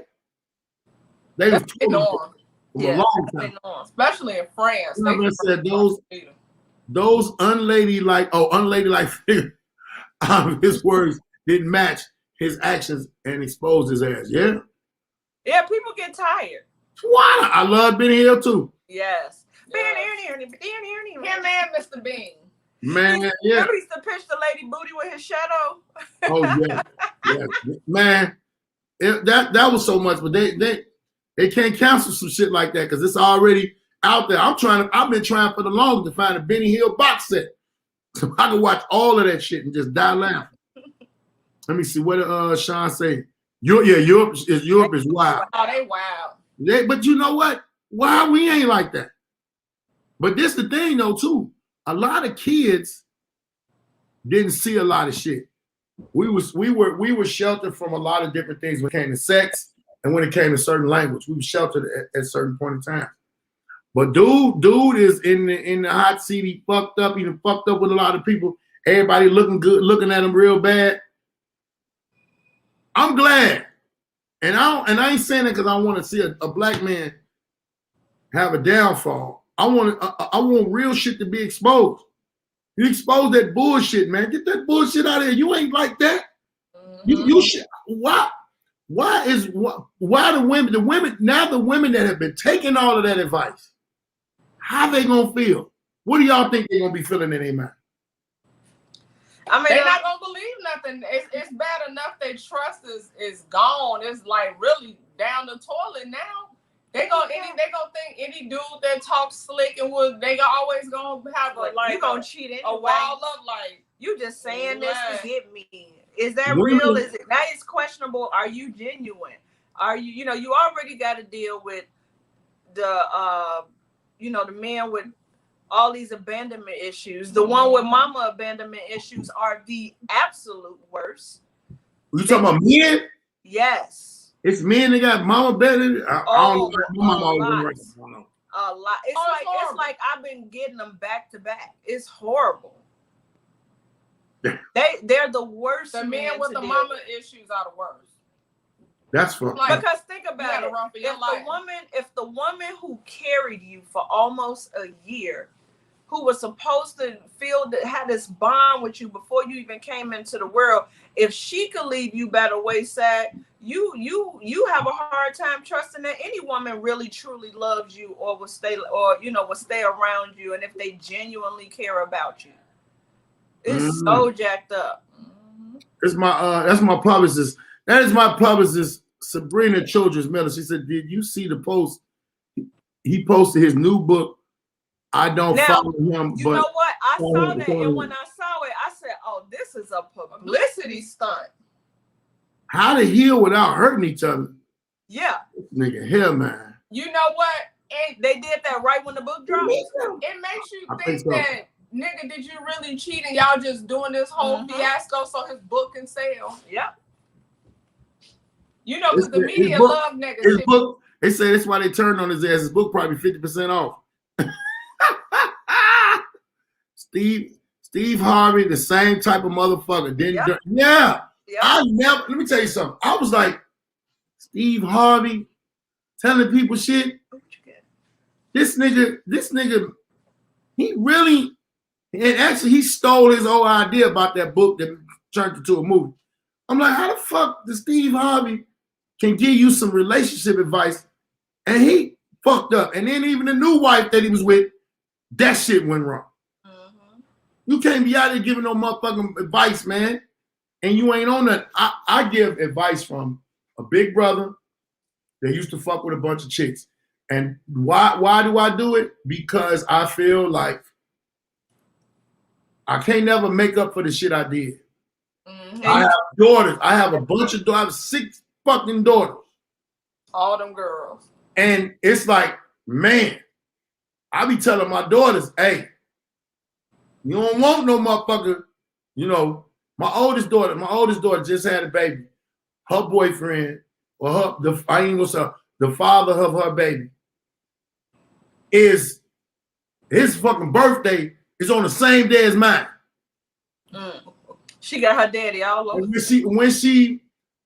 they was been on for a long time. Especially in France. I said those unladylike figures out of his words didn't match his actions and exposed his ass. Yeah? Yeah, people get tired. Why? I love Benny Hill too. Yes. Him and Mr. Bean. Man, yeah. Remember he used to pitch the lady booty with his shadow? Oh, yeah. Man, that was so much, but they can't cancel some shit like that because it's already out there. I've been trying for the longest to find a Benny Hill box set. So I can watch all of that shit and just die laughing. Let me see what Sean say. Europe is wild. Oh, they wild. But you know what? Why we ain't like that? But this the thing though too. A lot of kids didn't see a lot of shit. We were sheltered from a lot of different things when it came to sex and when it came to certain language. We were sheltered at certain point in time. But dude is in the hot seat. He fucked up. He fucked up with a lot of people. Everybody looking good, looking at him real bad. I'm glad, and I ain't saying it because I want to see a black man have a downfall. I want real shit to be exposed. You expose that bullshit, man. Get that bullshit out of here. You ain't like that. You should. Why the women that have been taking all of that advice, how they gonna feel? What do y'all think they're gonna be feeling in their mind? I mean, they're not gonna believe nothing. It's bad enough their trust is gone. It's like really down the toilet now. They gonna think any dude that talks slick and they always gonna have you gonna cheat anyway. A wall up like you just saying this to get me. Is that real? Is it? That is questionable. Are you genuine? Are you? You already got to deal with the the men with all these abandonment issues. The one with mama abandonment issues are the absolute worst. You talking about men? Yes. It's men that got mama abandonment. I don't know. My mama always been right. A lot. It's like I've been getting them back to back. It's horrible. They're the worst. The men with the mama issues are the worst. That's fucked up. Because think about it. If the woman who carried you for almost a year, who was supposed to had this bond with you before you even came into the world, if she could leave you by the wayside, you have a hard time trusting that any woman really truly loves you or will stay around you, and if they genuinely care about you. It's so jacked up. That's my publicist. That is my publicist, Sabrina Childress Miller. She said, "Did you see the post? He posted his new book. I don't follow him." You know what? I saw that, and when I saw it, I said, "Oh, this is a publicity stunt." how to heal without hurting each other. Yeah. Nigga, hell, man. You know what? They did that right when the book dropped. It makes you think so. that, nigga, did you really cheat and y'all just doing this whole fiasco so his book can sell? Yeah. You know, because the media love niggas. His book, they say that's why they turned on his ass. His book probably 50% off. Steve Harvey, the same type of motherfucker. Yeah. I never, let me tell you something. I was like, Steve Harvey telling people shit. This nigga, he really, and actually he stole his whole idea about that book that turned into a movie. I'm like, how the fuck does Steve Harvey can give you some relationship advice and he fucked up? And then even the new wife that he was with, that shit went wrong. Mm-hmm. You can't be out there giving no motherfucking advice, man. And you ain't on that. I give advice from a big brother that used to fuck with a bunch of chicks. And why do I do it? Because I feel like I can't never make up for the shit I did. Mm-hmm. I have daughters. I have a bunch of daughters. I have 6 fucking daughters. All them girls. And it's like, man, I be telling my daughters, hey, you don't want no motherfucker, you know. My oldest daughter just had a baby. Her boyfriend, or the father of her baby, is his fucking birthday is on the same day as mine. She got her daddy all over.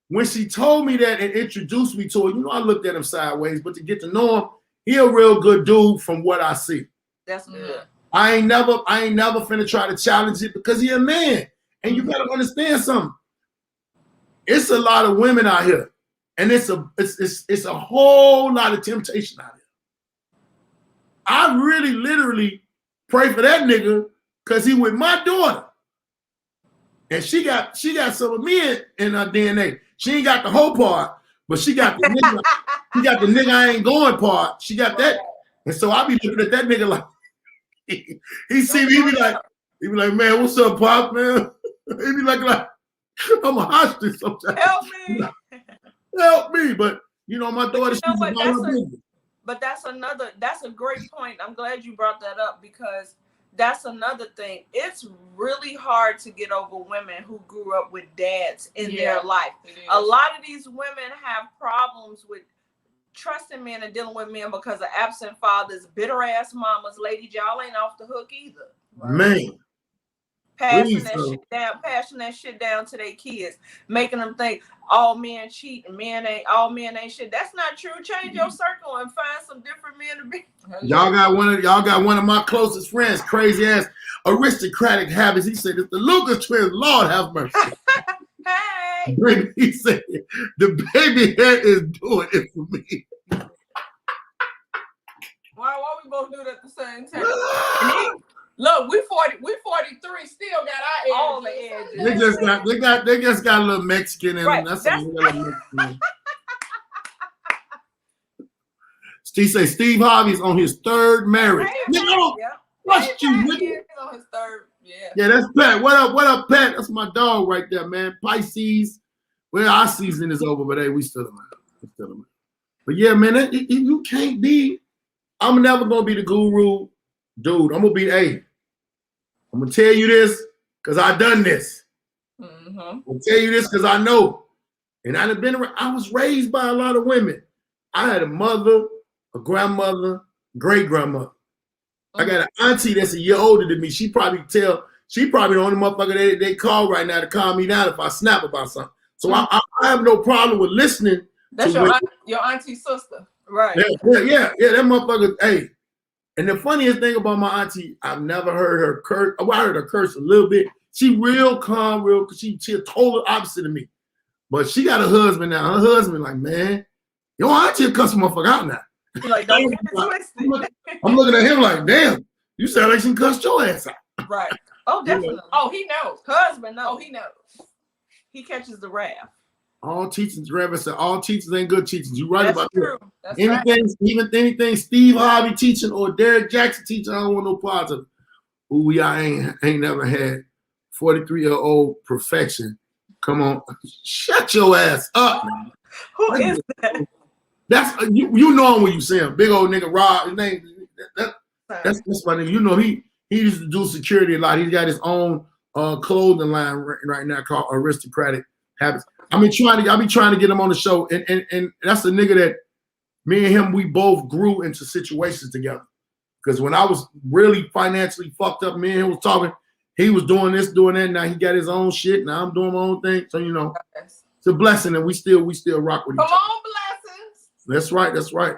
When she told me that and introduced me to her, you know, I looked at him sideways, but to get to know him, he a real good dude from what I see. That's good. I ain't never finna try to challenge it because he a man. And you gotta understand something. It's a lot of women out here, and it's a whole lot of temptation out here. I really literally pray for that nigga because he with my daughter. And she got some of me in her DNA. She ain't got the whole part, but she got the nigga, I ain't going part. She got that. And so I be looking at that nigga like he see me, he be like, man, what's up, Pop, man? He be like I'm a hostage sometimes. Help me. But you know, my daughter, but that's a great point. I'm glad you brought that up because that's another thing. It's really hard to get over women who grew up with dads in their life. A lot of these women have problems with trusting men and dealing with men because of absent fathers, bitter ass mamas. Ladies, y'all ain't off the hook either. Right? Man. Passing that shit down to their kids, making them think all men cheat and all men ain't shit. That's not true. Change your circle and find some different men to be. Y'all got one of my closest friends, crazy ass aristocratic habits. He said, "If the Lucas twins, Lord have mercy." Hey. He said, "The baby head is doing it for me." Why we both do it at the same time? Look, we 43, still got our edges. All the edges. They just got a little Mexican in them. That's a little Mexican. He say Steve Harvey's on his 3rd marriage. Trust you, nigga. On his 3rd, yeah, that's Pat. What up, Pat? That's my dog right there, man. Pisces. Well, our season is over, but hey, we still around. But yeah, man, you can't be. I'm never gonna be the guru, dude. I'm gonna tell you this because I done this. Mm-hmm. I'm gonna tell you this because I know. And I was raised by a lot of women. I had a mother, a grandmother, great grandmother. I got an auntie that's a year older than me. She probably the only motherfucker they call right now to calm me down if I snap about something. So I have no problem with listening. That's your auntie's sister. Right. Yeah. That motherfucker, hey. And the funniest thing about my auntie, I've never heard her curse. Well, I heard her curse a little bit. She real calm, she a total opposite of me. But she got a husband now. Her husband like, man, your auntie will cuss a motherfucker out now. Like, don't get twisted. I'm looking at him like, damn, you sound like she cussed your ass out. Right. Oh, definitely. Oh, he knows. Husband knows. Oh, he knows. He catches the wrath. All teachings, Reverend said, all teachings ain't good teachings. You right That's about true. that. Anything Steve Harvey teaching or Derrick Jackson teaching, I don't want no parts of it. Ooh, I ain't never had 43-year-old perfection Come on, shut your ass up, man. Who is that? That's you know him when you see him. Big old nigga Rob. His name. That's my nigga. You know he used to do security a lot. He's got his own clothing line right now called Aristocratic Habits. I be trying to get him on the show, and that's a nigga that me and him, we both grew into situations together. Because when I was really financially fucked up, me and him was talking. He was doing this, doing that. Now he got his own shit. Now I'm doing my own thing. So you know, it's a blessing, and we still rock with each other. Come on, blessings. That's right. That's right.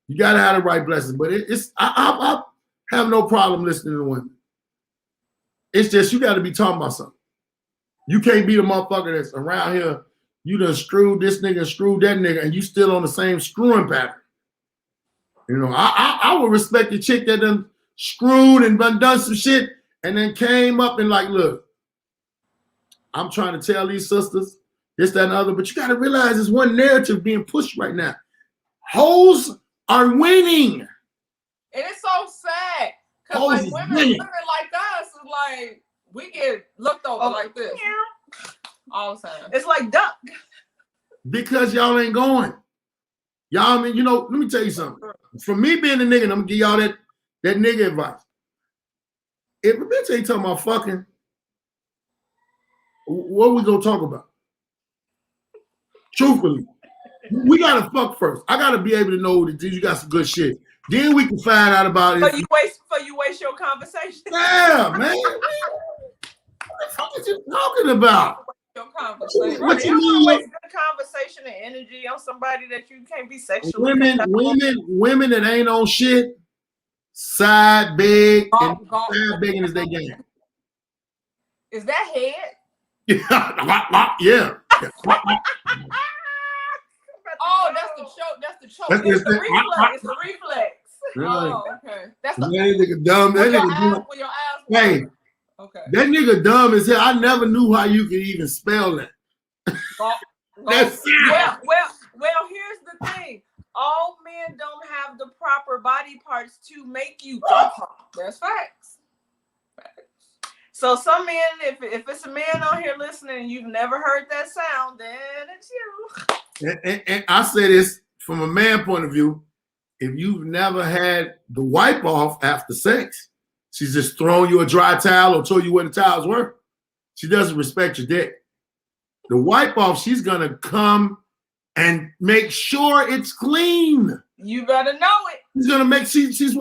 You gotta have the right blessings. But I have no problem listening to women. It's just you got to be talking about something. You can't be the motherfucker that's around here. You done screwed this nigga and screwed that nigga, and you still on the same screwing pattern. You know, I would respect the chick that done screwed and done some shit, and then came up and like, look, I'm trying to tell these sisters this, that, and the other, but you got to realize there's one narrative being pushed right now. Hoes are winning. And it's so sad. Because like women like us is like, we get looked over like this. All the time. It's like duck. Because y'all ain't going. Y'all, I mean, you know, let me tell you something. For me being a nigga, I'm gonna give y'all that nigga advice. If a bitch ain't talking about fucking, what we gonna talk about? Truthfully, we gotta fuck first. I gotta be able to know that you got some good shit. Then we can find out about it. But you waste your conversation. Yeah, man. What the fuck is you talking about? Your conversation. What you mean? Waste good conversation and energy on somebody that you can't be sexually. Women that ain't on shit, side big and side bigging is their game. Is that head? Yeah. Oh, that's the choke. That's the choke. It's the reflex. It's the reflex. Oh, okay. That's the nigga dumb. That nigga dumb. Hey, okay. That nigga dumb as hell. I never knew how you could even spell that. That's well, here's the thing. All men don't have the proper body parts to make you talk. That's facts. So some men, if it's a man on here listening and you've never heard that sound, then it's you. And I say this from a man point of view. If you've never had the wipe off after sex, she's just throwing you a dry towel or told you where the towels were. She doesn't respect your dick. The wipe off, she's gonna come and make sure it's clean. You better know it. She's gonna make she's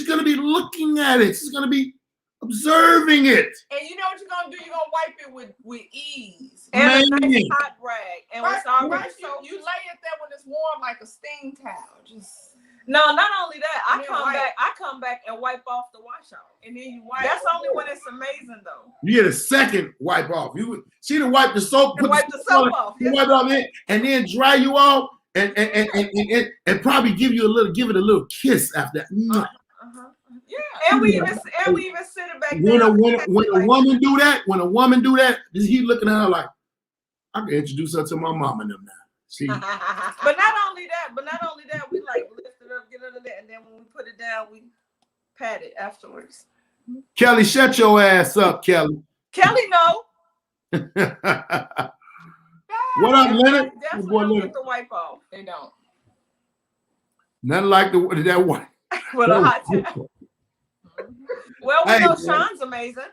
gonna be looking at it. She's gonna be observing it. And you know what you're gonna do? You're gonna wipe it with ease. And a nice hot rag. And first you lay it there when it's warm like a steam towel. Just no, not only that, I come back and wipe off the washout. And then you wipe. That's only when it's amazing though. You get a second wipe off. She done wipe the soap, wipe the soap off. You wipe it off in, and then dry you off and probably give it a little kiss after that. Yeah, and we even sit it back when a woman do that, he looking at her like, I can introduce her to my mom and them now. See, but not only that, we like lift it up, get under that, and then when we put it down, we pat it afterwards. Kelly, shut your ass up, Kelly. Kelly, no. What up, Leonard? Definitely don't get the wipe off. They don't. Nothing like that one. With a hot towel. Well, we know Sean's amazing.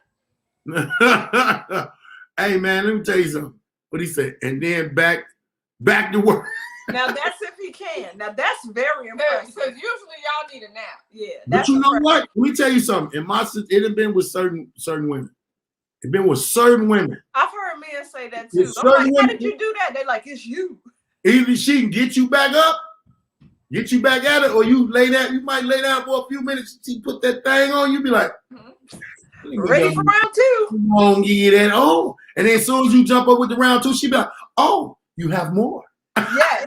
Hey, man, let me tell you something. What he said, and then back to work. Now that's if he can. Now that's very impressive. Because usually y'all need a nap. Yeah. But you know what? Let me tell you something. It had been with certain women. It's been with certain women. I've heard men say that too. I'm like, how did you do that? They're like, it's you. Either she can get you back up, get you back at it, or you might lay down for a few minutes. She put that thing on, you be like, ready for round two. Come on, get that on. And then as soon as you jump up with the round two, she be like, oh, you have more. Yes.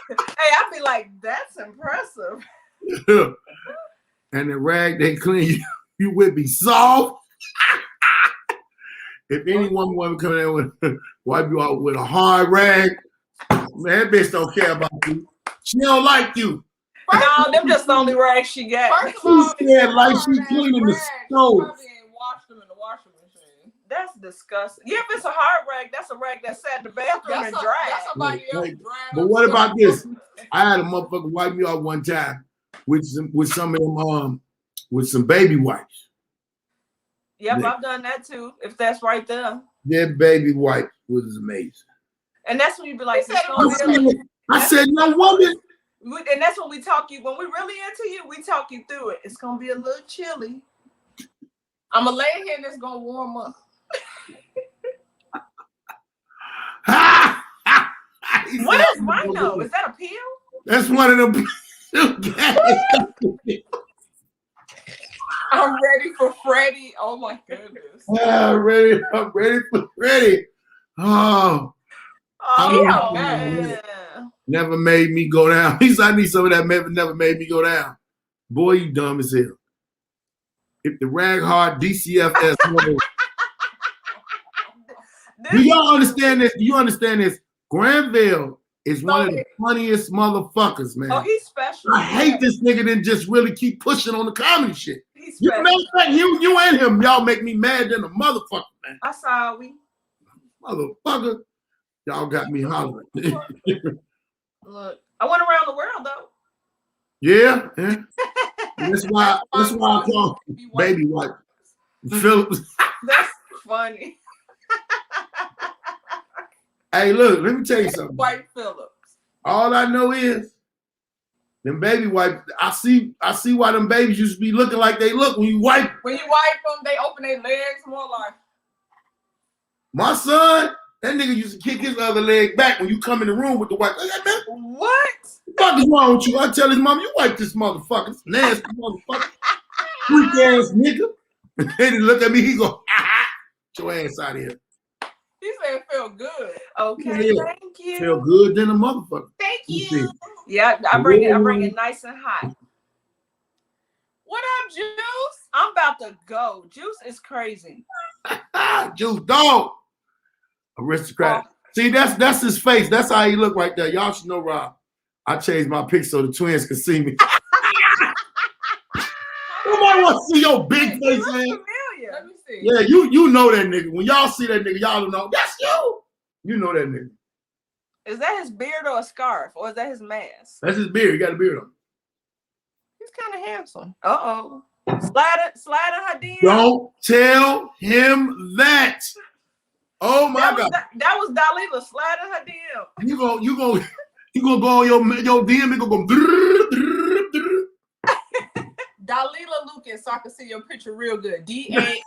Hey, I'd be like, that's impressive. And the rag they clean you would be soft. If any woman come in with wipe you out with a hard rag, man, that bitch don't care about you. She don't like you. No, them just the only rags she got. First of all, she said like she cleaning the stove. Probably ain't washed them in the washing machine. That's disgusting. Yeah, if it's a hard rag, that's a rag that sat in the bathroom and dried. That's somebody else drying. But what about this? I had a motherfucker wipe me off one time with some of them with some baby wipes. Yep, I've done that too. If that's right there. That baby wipe was amazing. And that's when you be like, I said, no wonder. And that's when we talk you, when we really into you, we talk you through it. It's gonna be a little chilly. I'm gonna lay here and it's gonna warm up. What is Rhino? Is that a pill? That's one of them. I'm ready for Freddie. Oh my goodness. I'm ready for Freddie. Oh, man. Never made me go down. He said, I need some of that. Never made me go down. Boy, you dumb as hell. If the rag hard DCFS. Do y'all understand this? Do you understand this? Granville is one of the funniest motherfuckers, man. Oh, he's special. I hate this nigga that just really keep pushing on the comedy shit. He's You, matter of fact, you and him, y'all make me mad than a motherfucker, man. I saw we. Motherfucker, y'all got me hollering. Look, I went around the world though. Yeah. That's why I call baby wipe. Phillips. That's funny. Hey, look, let me tell you something. White Phillips. All I know is them baby wipes. I see why them babies used to be looking like they look when you wipe. When you wipe them, they open their legs more like. My son, that nigga used to kick his other leg back when you come in the room with the wipe. Like, man, What? what the fuck is wrong with you? I tell his mom, you wipe this motherfucker. This nasty motherfucker. Freak ass nigga. And then he look at me, he go, get your ass out of here. He said it felt good. Okay, Yeah. thank you. Feel good than a motherfucker. Thank you. Yeah, I bring it nice and hot. What up, Juice? I'm about to go. Juice is crazy. Juice dog. Aristocrat. See, that's his face. That's how he look right there. Y'all should know, Rob. I changed my pic so the twins can see me. Nobody want to see your big face, man. Familiar. Let me see. Yeah, you know that nigga. When y'all see that nigga, y'all don't know. That's you. You know that nigga. Is that his beard or a scarf? Or is that his mask? That's his beard. He got a beard on. He's kind of handsome. Uh-oh. Slide in her DM. Don't tell him that. Oh my God. That was Dalila. Slide in her DM. You gonna go on your DM and go Dalila Lucas, so I can see your picture real good. DALILALUCAS.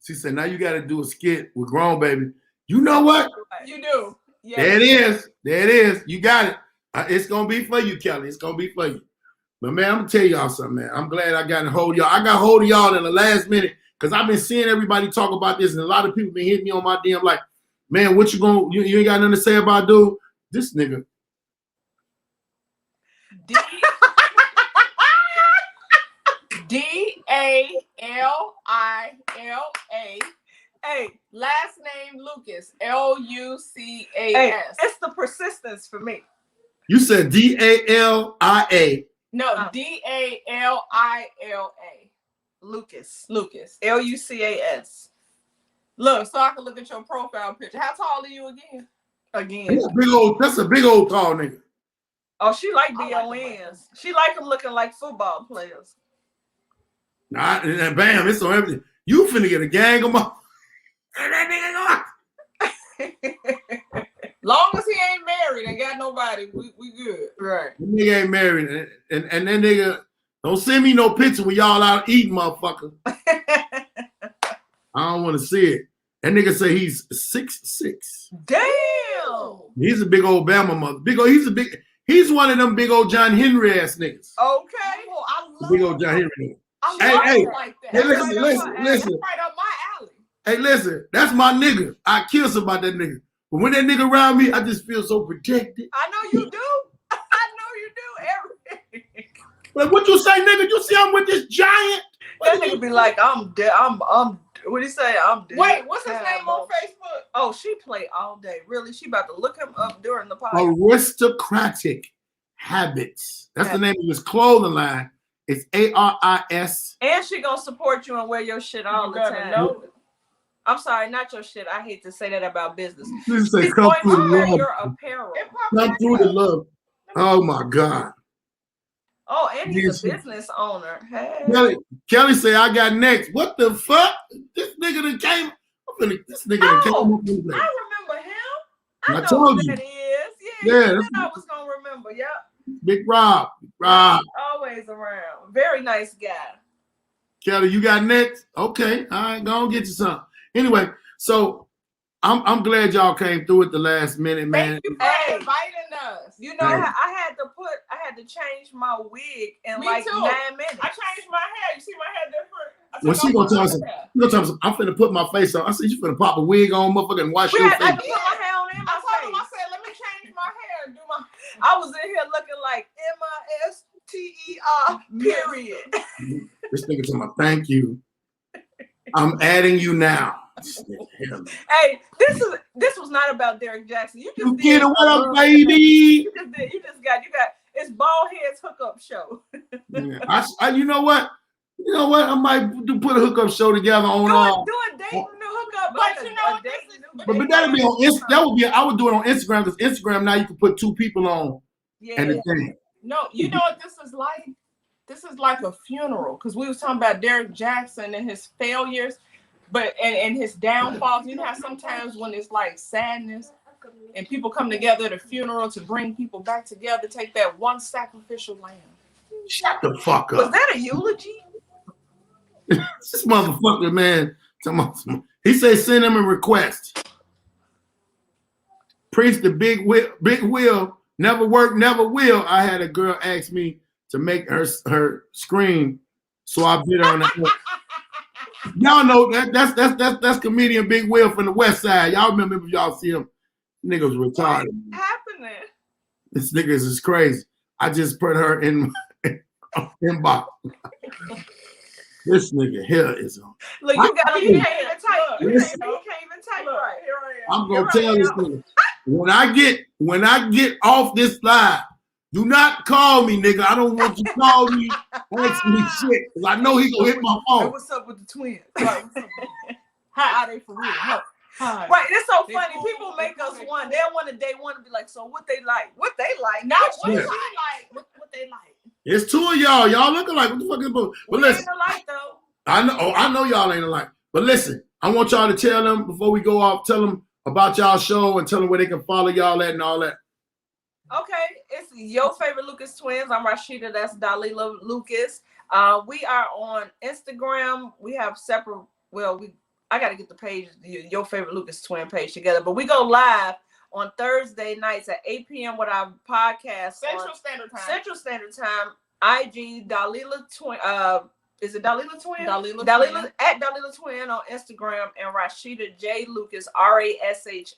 She said, now you got to do a skit with Grown Baby. You know what? You do. Yeah. There it is. There it is. You got it. It's going to be for you, Kelly. It's going to be for you. But, man, I'm going to tell y'all something, man. I'm glad I got a hold of y'all. I got hold of y'all in the last minute because I've been seeing everybody talk about this, and a lot of people been hitting me on my DM like, man, what you going to, you ain't got nothing to say about dude? This nigga. DALILA. Hey, last name Lucas. LUCAS. Hey, it's the persistence for me. You said DALIA. No, DALILA. Lucas. Lucas. LUCAS. Look, so I can look at your profile picture. How tall are you again? That's a big old tall nigga. Oh, she like BONs. She like them looking like football players. Nah, and bam, it's on everything. You finna get a gang of my. And that nigga go. Long as he ain't married and got nobody, we good. Right. That nigga ain't married, and that nigga don't send me no picture when y'all out eating, motherfucker. I don't want to see it. That nigga say he's 6'6". Damn. He's a big old Bama mother. He's one of them big old John Henry ass niggas. Okay. Well, I love Big old John Henry. I love Hey, it like that. Hey, That's listen. right up my alley. Hey, listen, that's my nigga. I kill somebody that nigga. But when that nigga around me, I just feel so protected. I know you do. Everything. Like, what you say, nigga? You see I'm with this giant? That nigga be like, I'm dead. I'm what do you say? I'm dead. Wait, what's his name on Facebook? Oh, she play all day. Really? She about to look him up during the podcast. Aristocratic Habits. That's the name of his clothing line. It's ARIS. And she gonna support you and wear your shit all the time. Know. I'm sorry, not your shit. I hate to say that about business. She's say, She's come going through to the wear love. your apparel. Come through the love. Oh my God. Oh, and he's Yes. a business owner. Hey. Kelly say, I got next. What the fuck? This nigga that came. This nigga that came up with me. I remember him. I know told who you. that is. Yeah, Yeah, you said I was gonna remember. Yep. Big Rob. Rob. Always around. Very nice guy. Kelly, you got next? Okay. All right, go on get you some. Anyway, so I'm glad y'all came through at the last minute, man. Thank you for inviting us. You know, I had to change my wig in Me like too. 9 minutes. I changed my hair. You see my hair different? Well, she gonna tell us, I'm finna put my face on. I said, you finna pop a wig on, motherfucker, and wash your face. I put my hair on in my face. I told him, I said, let me change my hair and do my. I was in here looking like MISTER, period. This nigga talking about, thank you. I'm adding you now. Hey, this was not about Derrick Jackson. You just get it, what up, baby? You got it's Baldhead'S hookup show. Yeah. You know what? I might put a hookup show together on. Do a date and a hookup, but you know, but that'll be on Instagram. That would be. I would do it on Instagram because Instagram now you can put 2 people on. Yeah. And the thing. No, you know what this is like? This is like a funeral because we was talking about Derrick Jackson and his failures, but and his downfalls. You know how sometimes when it's like sadness and people come together at a funeral to bring people back together, take that one sacrificial lamb. Shut the fuck up. Was that a eulogy? This motherfucker, man. He said send him a request. Preach the big wheel. Never work, never will. I had a girl ask me to make her scream, so I bit her on the head. Y'all know that's comedian Big Will from the West Side. Y'all remember if y'all see him? Niggas retarded. What's happening? This nigga is crazy. I just put her in inbox. This nigga here is on. Look, you can't even type. You can't even type right. Here I am. I'm gonna tell this nigga. When I get off this live, do not call me, nigga. I don't want you to call me, ask me shit, because I know he gonna hit my phone. Hey, what's up with the twins? How are they for real? Hi. Right, it's so funny. People make us one. They'll want to date one and be like, so what they like? What they like? Not what they like. What they like. It's 2 of y'all. Y'all looking like what the fuck is this? But listen, ain't alike though. I know y'all ain't alike. But listen, I want y'all to tell them before we go off, tell them about y'all show and tell them where they can follow y'all at and all that. Okay, it's Your Favorite Lucas Twins. I'm Rashida. That's Dalila Lucas. We are on Instagram. We have separate. I got to get the page, Your Favorite Lucas Twin page together. But we go live on Thursday nights at 8 p.m. with our podcast. Central Standard Time. IG Dalila Twin. Is it Dalila Twin? Dalila at Dalila Twin on Instagram and Rashida J Lucas RASHIDA.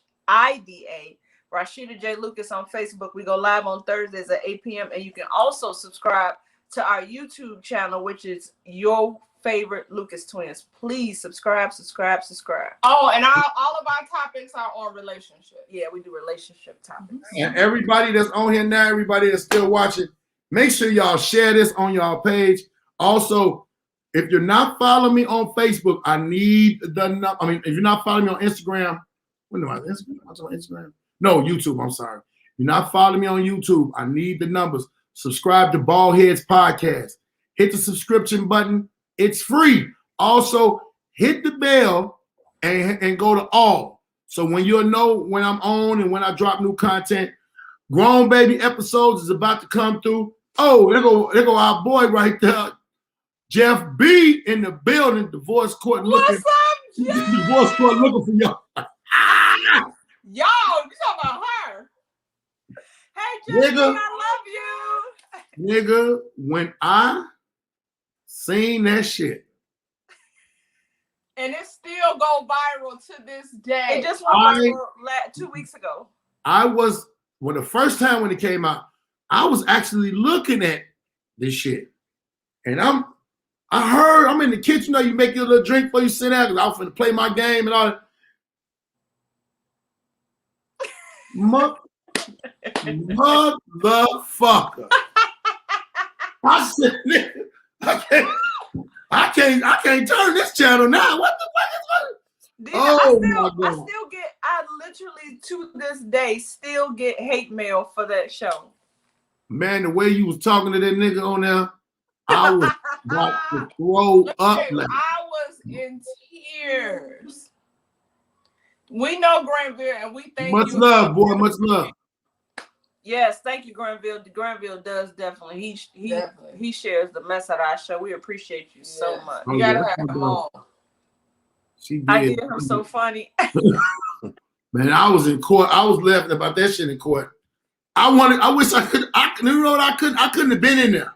Rashida J Lucas on Facebook. We go live on Thursdays at 8 p.m. and you can also subscribe to our YouTube channel, which is Your Favorite Lucas Twins. Please subscribe. Oh, and all of our topics are on relationship. Yeah, we do relationship topics. And everybody that's on here now, everybody that's still watching, make sure y'all share this on y'all page. Also, if you're not following me on Facebook, I need the. I mean, if you're not following me on Instagram, what am I? Instagram? No, YouTube. I'm sorry. If you're not following me on YouTube, I need the numbers. Subscribe to Baldhead'S podcast. Hit the subscription button. It's free. Also, hit the bell and go to all. So when you'll know when I'm on and when I drop new content, Grown Baby episodes is about to come through. Oh, there go our boy right there. Jeff B in the building, divorce court looking. What's up, Jeff? Divorce court looking for y'all. Y'all, you talking about her? Hey, Jeff, Nigga. I love you. Nigga, when I seen that shit. And it still go viral to this day. It just went viral 2 weeks ago. The first time when it came out, I was actually looking at this shit. And I'm in the kitchen, you know, you make your little drink before you sit down, because I was finna play my game and all that. Motherfucker. I said, I can't turn this channel now. What the fuck is that? I literally to this day still get hate mail for that show. Man, the way you was talking to that nigga on there, I was about to throw up. I was in tears. We know Granville, and we thank you. Much love, boy. Much love. Yes, thank you, Granville. Granville does definitely. He shares the mess out of our show. We appreciate you so much. You gotta have him on. I get him so funny. Man, I was in court. I was laughing about that shit in court. I wish I could. You know what? I couldn't have been in there.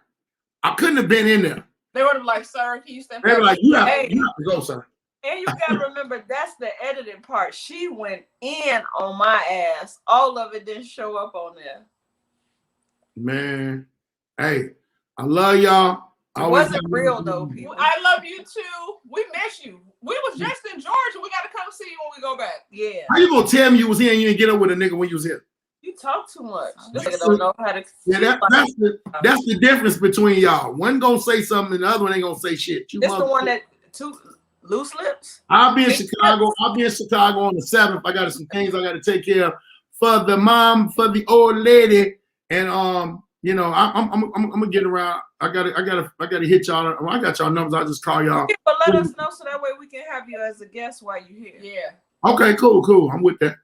I couldn't have been in there. They would have like, sir, can you step back? They were like, you have to go, sir. And you gotta remember, that's the editing part. She went in on my ass. All of it didn't show up on there. Man, hey, I love y'all. It wasn't real though, people. I love you too. We miss you. We was just in Georgia. We gotta come see you when we go back. Yeah. How you gonna tell me you was here and you didn't get up with a nigga when you was here? You talk too much. This nigga don't know how to. Yeah, that's the difference between y'all. One gonna say something and the other one ain't gonna say shit. This the one that two loose lips. I'll be in Chicago. I'll be in Chicago on the 7th. I got some things I got to take care of for the mom, for the old lady, and you know, I'm gonna get around. I gotta hit y'all. I got y'all numbers. I'll just call y'all. Yeah, but let us know so that way we can have you as a guest while you're here. Yeah. Okay, cool. I'm with that.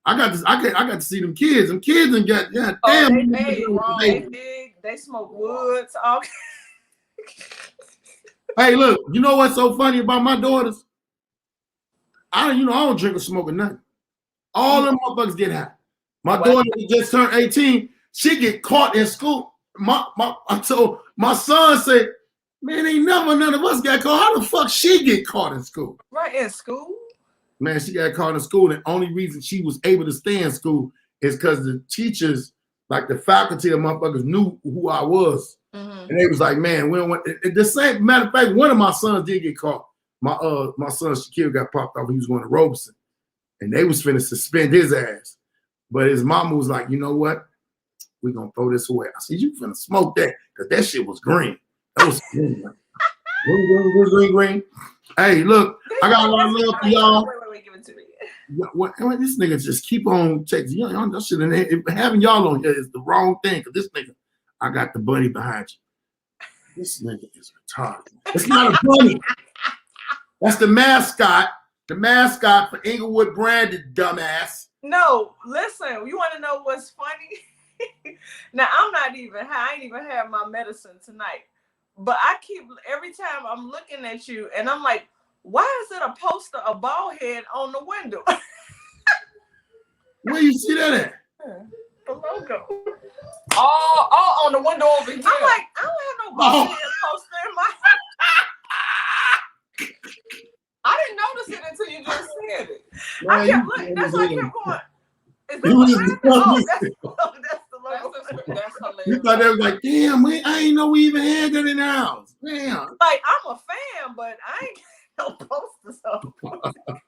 I got to see them kids. Them kids and got damn. They smoke woods. Okay. Hey, look, you know what's so funny about my daughters? I don't drink or smoke or nothing. All them motherfuckers get high. My daughter just turned 18. She get caught in school. So my son said, man, ain't never none of us got caught. How the fuck she get caught in school? Right, in school? Man, she got caught in school. And the only reason she was able to stay in school is because the teachers, like the faculty of motherfuckers, knew who I was. Mm-hmm. And they was like, man, we don't want the same. Matter of fact, one of my sons did get caught. My son Shaquille got popped off. He was going to Robeson. And they was finna suspend his ass. But his mama was like, you know what? We're gonna throw this away. I said, you finna smoke that, because that shit was green. That was green. Green. Hey, look, I got a lot of love for y'all. Wait, give it to me. What this nigga just keep on texting. Y'all, that shit in there. Having y'all on here is the wrong thing, because this nigga, I got the bunny behind you. This nigga is retarded. It's not a bunny. That's the mascot. The mascot for Inglewood Branded, dumbass. No, listen, you want to know what's funny? Now, I'm not even high. I ain't even had my medicine tonight. But I keep, every time I'm looking at you, and I'm like, why is it a poster of Baldhead on the window? Where you see that at? The logo. Oh, on the window over here. I'm like, I don't have no Baldhead poster in my I didn't notice it until you just said it. Man, I kept looking. That's why I kept going. Is that that's the logo. That's hilarious. You thought they was like, damn, I ain't know we even had that in the house. Damn. Like, I'm a fan, but I ain't got no posters up.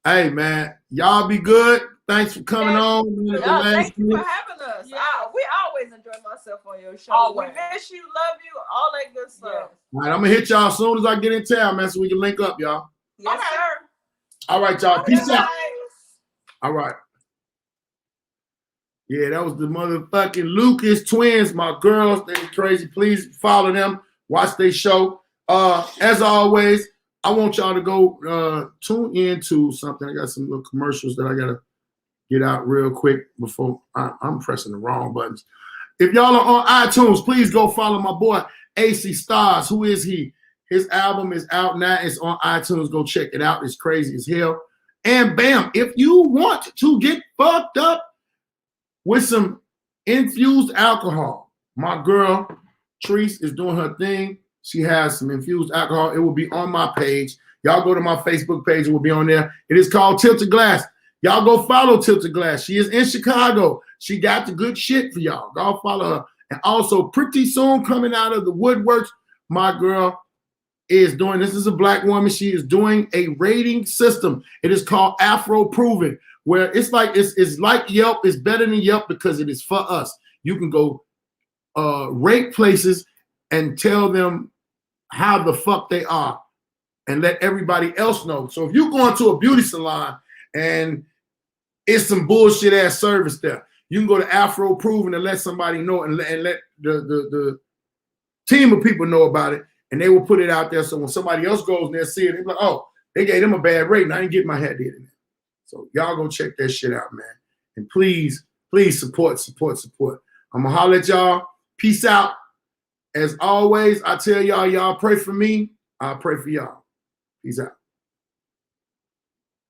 Hey, man, y'all be good. Thanks for coming on. Thank you for having us. Yeah. We always enjoy myself on your show. Always. We miss you, love you, all that good stuff. Yes. All right, I'm going to hit y'all as soon as I get in town, man, so we can link up, y'all. Yes, Okay. sir. All right, y'all. Peace out. Bye. All right. Yeah, that was the motherfucking Lucas twins, my girls. They're crazy. Please follow them. Watch their show. As always, I want y'all to go tune into something. I got some little commercials that I got to get out real quick before I'm pressing the wrong buttons. If y'all are on iTunes, please go follow my boy, AC Stars. Who is he? His album is out now. It's on iTunes. Go check it out. It's crazy as hell. And bam, if you want to get fucked up with some infused alcohol, my girl, Treese, is doing her thing. She has some infused alcohol. It will be on my page. Y'all go to my Facebook page. It will be on there. It is called Tilted Glass. Y'all go follow Tilted Glass. She is in Chicago. She got the good shit for y'all. Go follow her. And also, pretty soon coming out of the woodworks, my girl is doing, this is a black woman. She is doing a rating system. It is called Afro Proven, where it's like Yelp. It's better than Yelp because it is for us. You can go rate places and tell them how the fuck they are and let everybody else know. So if you go into a beauty salon and it's some bullshit ass service there, you can go to Afro Proven and let somebody know and let the team of people know about it, and they will put it out there. So when somebody else goes and they see it, they're like, oh, they gave them a bad rate and I didn't get my hair did in there. So y'all go check that shit out, man. And please support. I'm gonna holler at y'all. Peace out. As always, I tell y'all pray for me. I'll pray for y'all. Peace out.